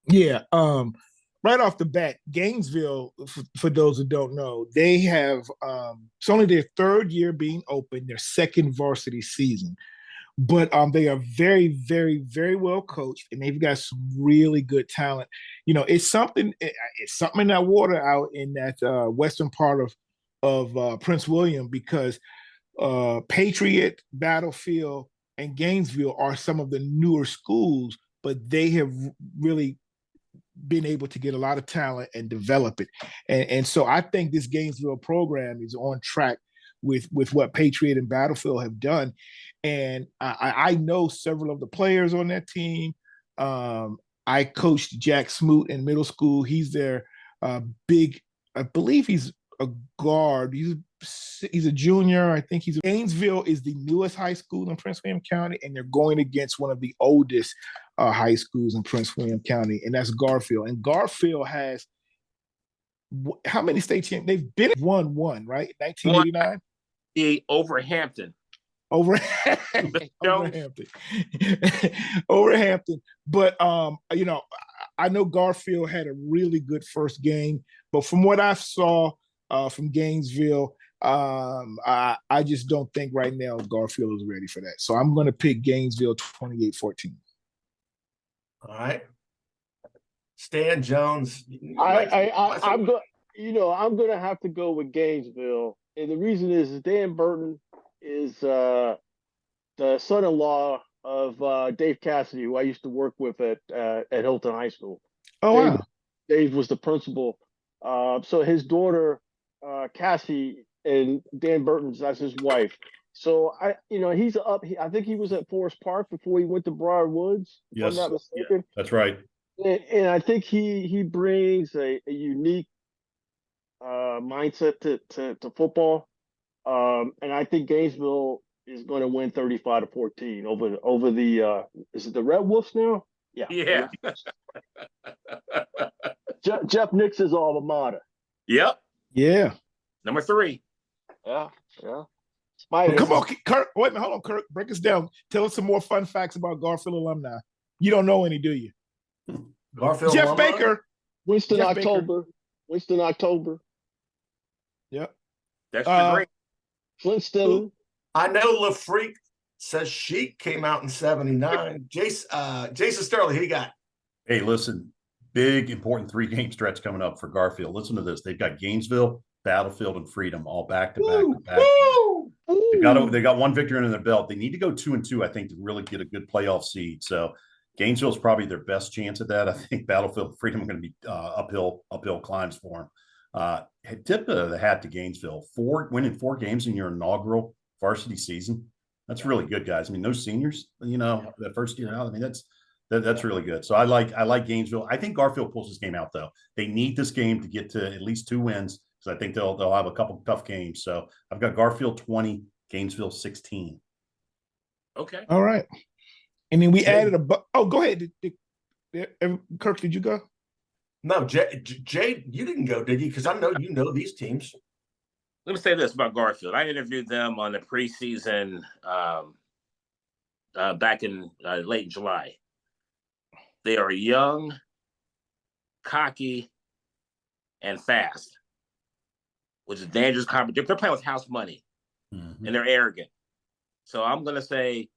Yeah. Right off the bat, Gainesville, for those who don't know, they have it's only their 3rd year being open, their 2nd varsity season. But they are very, very, very well coached, and they've got some really good talent. It's something in that water out in that western part of Prince William, because Patriot, Battlefield, and Gainesville are some of the newer schools, but they have really been able to get a lot of talent and develop it. And so I think this Gainesville program is on track with what Patriot and Battlefield have done. And I know several of the players on that team. I coached Jack Smoot in middle school. He's their I believe he's a guard. He's a junior. I think Gainesville is the newest high school in Prince William County, and they're going against one of the oldest high schools in Prince William County, and that's Garfield. And Garfield has how many state champions? They've been won one, right? 1989. Overhampton. Overhampton. But I know Garfield had a really good first game, but from what I saw from Gainesville, I just don't think right now Garfield is ready for that. So I'm going to pick Gainesville 28-14. All right. Stan Jones. I'm going to have to go with Gainesville, and the reason is Dan Burton is the son-in-law of Dave Cassidy, who I used to work with at Hilton High School. Oh, wow. Dave was the principal. So his daughter, Cassie, and Dan Burton's, that's his wife. So he's up. I think he was at Forest Park before he went to Briar Woods. Yes, if I'm not mistaken. That's right. And I think he brings a unique mindset to football. And I think Gainesville is going to win 35-14 over the is it the Red Wolves now? Yeah. Jeff Nix's alma mater. Yep. Yeah. Number 3. Yeah. Well, come on, Kirk. Wait a minute, hold on, Kirk. Break us down. Tell us some more fun facts about Garfield alumni. You don't know any, do you? Garfield Jeff alumni? Baker. Winston Jeff October. Winston October. Yep. That's great. Flint Stillman. I know LaFreak says Sheik came out in 79. Jason Sterling, who you got? Hey, listen, big, important 3-game stretch coming up for Garfield. Listen to this. They've got Gainesville, Battlefield, and Freedom all back to back. They got one victory under their belt. They need to go 2-2, I think, to really get a good playoff seed. So Gainesville is probably their best chance at that. I think Battlefield and Freedom are going to be uphill climbs for them. Tip of the hat to Gainesville. Winning 4 games in your inaugural varsity season. That's really good, guys. I mean, those seniors, that first year out, I mean, that's really good. So I like Gainesville. I think Garfield pulls this game out, though. They need this game to get to at least 2 wins, because I think they'll have a couple tough games. So I've got Garfield 20, Gainesville 16. Okay. All right. And then we Jay. added oh, go ahead. Kirk, did you go? No, Jay, you didn't go, did you? Because I know you know these teams. Let me say this about Garfield. I interviewed them on the preseason back in late July. They are young, cocky, and fast, which is dangerous competition. They're playing with house money, and they're arrogant. So I'm going to say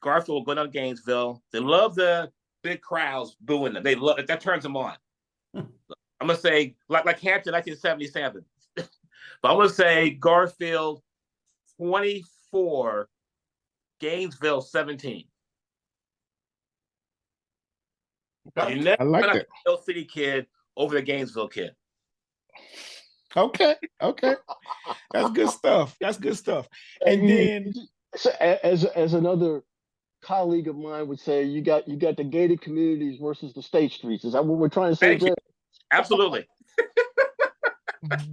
Garfield will go down to Gainesville. They love the big crowds booing them. They love it. That turns them on. I'm going to say, like Hampton, 1977. But I'm going to say Garfield 24, Gainesville 17. Okay. You never I like put that. a Hill City kid over the Gainesville kid. Okay. That's good stuff. And then So, as another colleague of mine would say, you got the gated communities versus the state streets. Is that what we're trying to say? Thank you. Absolutely.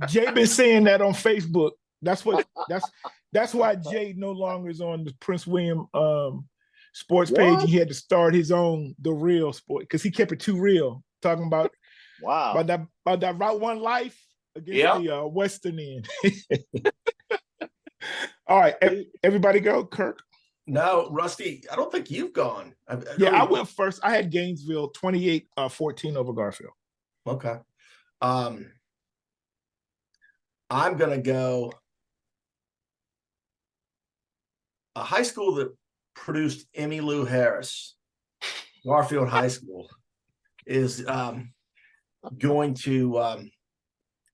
Jay been saying that on Facebook. That's why Jay no longer is on the Prince William sports page. What? He had to start his own The Real Sport because he kept it too real, talking about that Route 1 life against the Western end. All right, everybody go. Kirk. No, Rusty, I don't think you've gone. I went first. I had Gainesville 28-14 over Garfield. Okay. I'm going to go a high school that produced Emmylou Harris, Garfield High School, is going to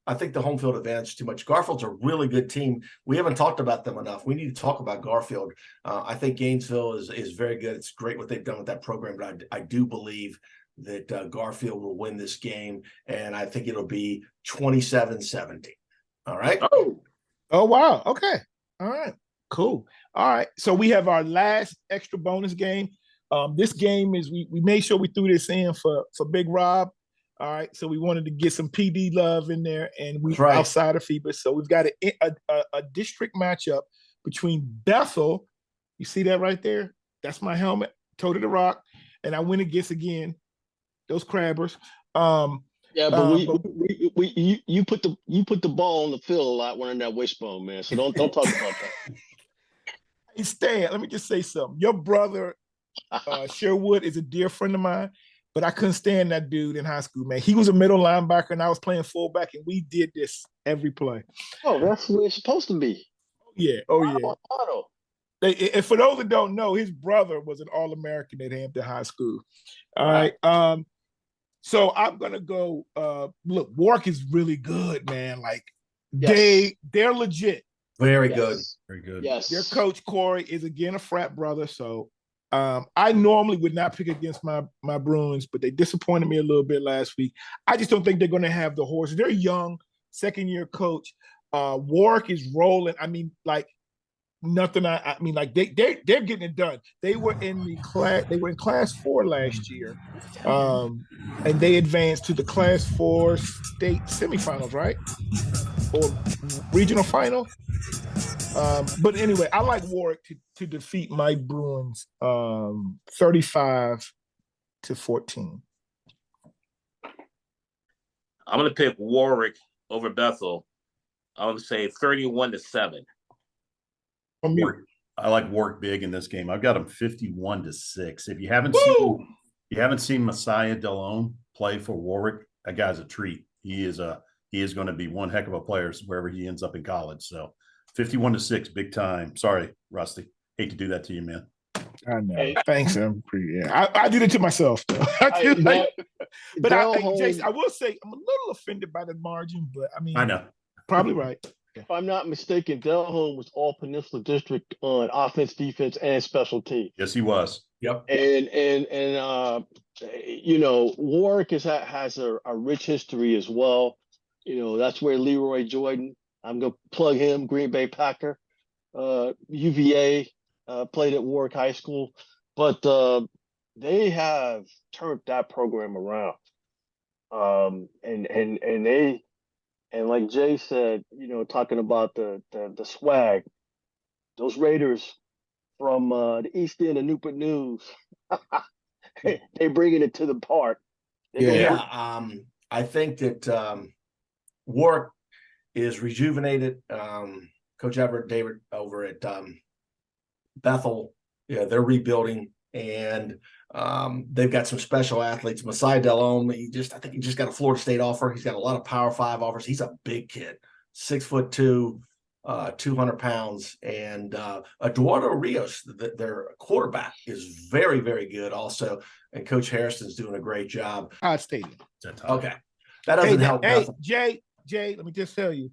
I think the home field advantage is too much. Garfield's a really good team. We haven't talked about them enough. We need to talk about Garfield. I think Gainesville is very good. It's great what they've done with that program, but I do believe that Garfield will win this game, and I think it'll be 27-17. All right? Oh, wow. Okay. All right. Cool. All right. So we have our last extra bonus game. This game is we made sure we threw this in for Big Rob. All right, so we wanted to get some PD love in there, and we outside of Phoebus. So we've got a district matchup between Bethel. You see that right there? That's my helmet, toe to the rock, and I went against again those Crabbers. But you put the ball on the field a lot wearing that wishbone, man. So don't talk about that. Hey Stan, let me just say something. Your brother Sherwood is a dear friend of mine. But I couldn't stand that dude in high school, man. He was a middle linebacker, and I was playing fullback, and we did this every play. Oh, that's what it's supposed to be. Yeah. And for those that don't know, his brother was an All-American at Hampton High School. All right. So I'm gonna go. Look, Warwick is really good, man. Like they're legit. Very good. Very good. Yes. Their coach Corey is again a frat brother, so. I normally would not pick against my Bruins, but they disappointed me a little bit last week. I just don't think they're going to have the horse. They're young, second-year coach. Warwick is rolling. I mean, like nothing. I mean, like they're getting it done. They were in the class. They were in Class 4 last year, and they advanced to the Class 4 state semifinals, right? Or regional final. But anyway, I like Warwick to defeat my Bruins 35-14. I'm going to pick Warwick over Bethel. I'm going to say 31-7. I like Warwick big in this game. I've got him 51-6. If you haven't seen Messiah Delone play for Warwick, that guy's a treat. He is going to be one heck of a player wherever he ends up in college. So 51-6, big time. Sorry, Rusty. Hate to do that to you, man. I know. Hey. Thanks, I did it to myself. But Jason, I will say I'm a little offended by the margin, but I mean, I know. Probably right. If I'm not mistaken, Delhone was all Peninsula District on offense, defense, and special teams. Yes, he was. Yep. And Warwick has a rich history as well. That's where Leroy Jordan. I'm gonna plug him. Green Bay Packer, UVA, played at Warwick High School, but they have turned that program around. And like Jay said, talking about the swag, those Raiders from the East End of Newport News. They bringing it to the park. I think that Warwick is rejuvenated. Coach Everett David over at Bethel, they're rebuilding, and they've got some special athletes. Masai Delhomme, I think he just got a Florida State offer. He's got a lot of Power 5 offers. He's a big kid, 6'2", 200 pounds, and Eduardo Rios, their quarterback, is very, very good also, and Coach Harrison's doing a great job. Todd Stadium. Okay, that doesn't help. Hey, Jay, let me just tell you,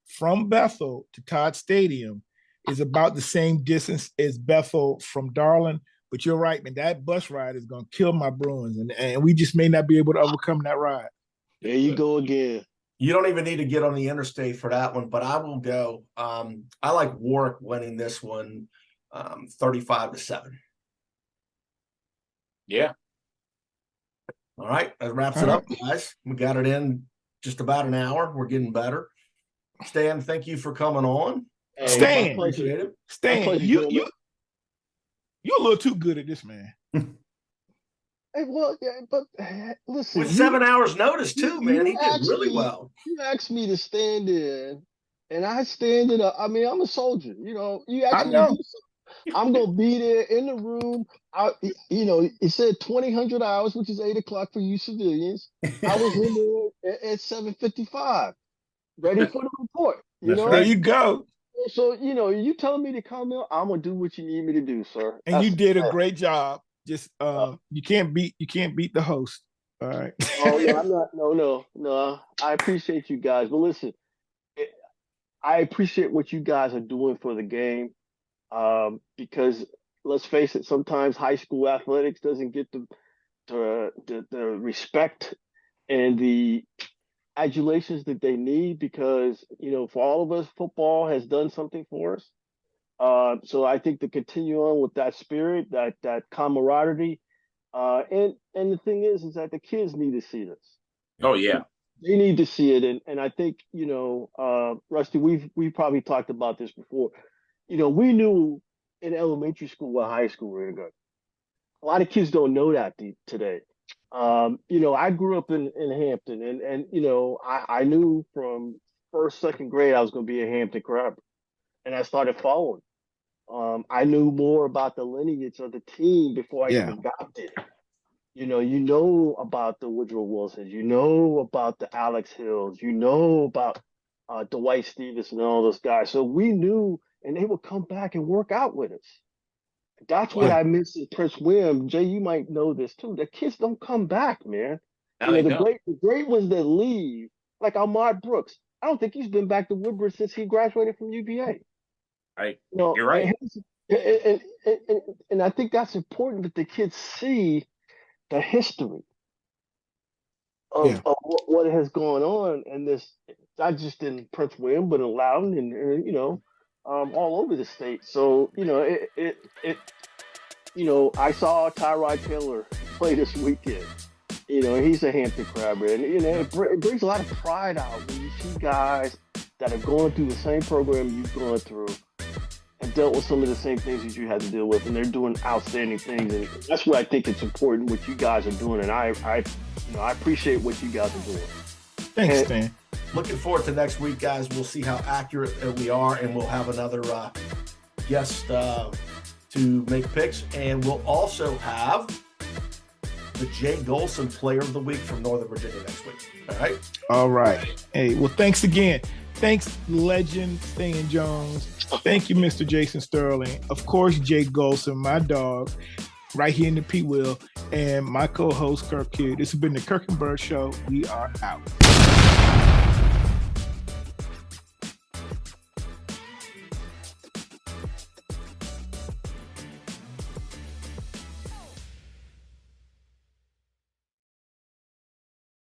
from Bethel to Todd Stadium is about the same distance as Bethel from Darling. But you're right, man. That bus ride is going to kill my Bruins, and we just may not be able to overcome that ride. There you go again. You don't even need to get on the interstate for that one, but I will go. I like Warwick winning this one 35-7. Yeah. All right. That wraps it up, guys. We got it in just about an hour. We're getting better. Stan, thank you for coming on. Stan, appreciate it. Stan, you're a little too good at this, man. Hey, well, yeah, but listen. With 7 hours notice, too, man. He did really well. You asked me to stand in, and I stand in. I mean, I'm a soldier. You asked me to do something. I'm going to be there in the room. It said 2,000 hours, which is 8 o'clock for you civilians. I was in there at 7:55, ready for the report. There you go. So, you telling me to come in, I'm going to do what you need me to do, sir. And you did a great job. Just you can't beat the host. All right. Oh yeah, I'm not. No. I appreciate you guys, but listen, I appreciate what you guys are doing for the game, because let's face it, sometimes high school athletics doesn't get the respect and the adulations that they need, because for all of us, football has done something for us. So I think to continue on with that spirit, that camaraderie, and the thing is that the kids need to see this. Oh yeah, they need to see it, and I think Rusty, we've probably talked about this before. We knew in elementary school what high school we were good. A lot of kids don't know that today. I grew up in Hampton, and I knew from first, second grade I was going to be a Hampton Crabber, and I started following. I knew more about the lineage of the team before I even got there. You know about the Woodrow Wilsons, about the Alex Hills, about Dwight Stevenson and all those guys. So we knew, and they would come back and work out with us. That's what I miss in Prince William. Jay, you might know this too. The kids don't come back, man. The great ones that leave, like Ahmad Brooks. I don't think he's been back to Woodbridge since he graduated from UVA. Right. You're right. And I think that's important that the kids see the history of what has gone on in this, not just in Prince William, but in Loudoun and all over the state. So, I saw Tyrod Taylor play this weekend. He's a Hampton Crabber, and it brings a lot of pride out when you see guys that are going through the same program you've gone through and dealt with some of the same things that you had to deal with, and they're doing outstanding things. And that's why I think it's important what you guys are doing, and I appreciate what you guys are doing. Thanks, Stan. Looking forward to next week, guys. We'll see how accurate we are, and we'll have another guest to make picks, and we'll also have the Jay Golson Player of the Week from Northern Virginia next week. All right? All right. Hey, well, thanks again. Thanks, legend Stan Jones. Thank you, Mr. Jason Sterling. Of course, Jay Golson, my dog, right here in the P-Wheel, and my co-host, Kirk Kidd. This has been the Kirk and Bird Show. We are out.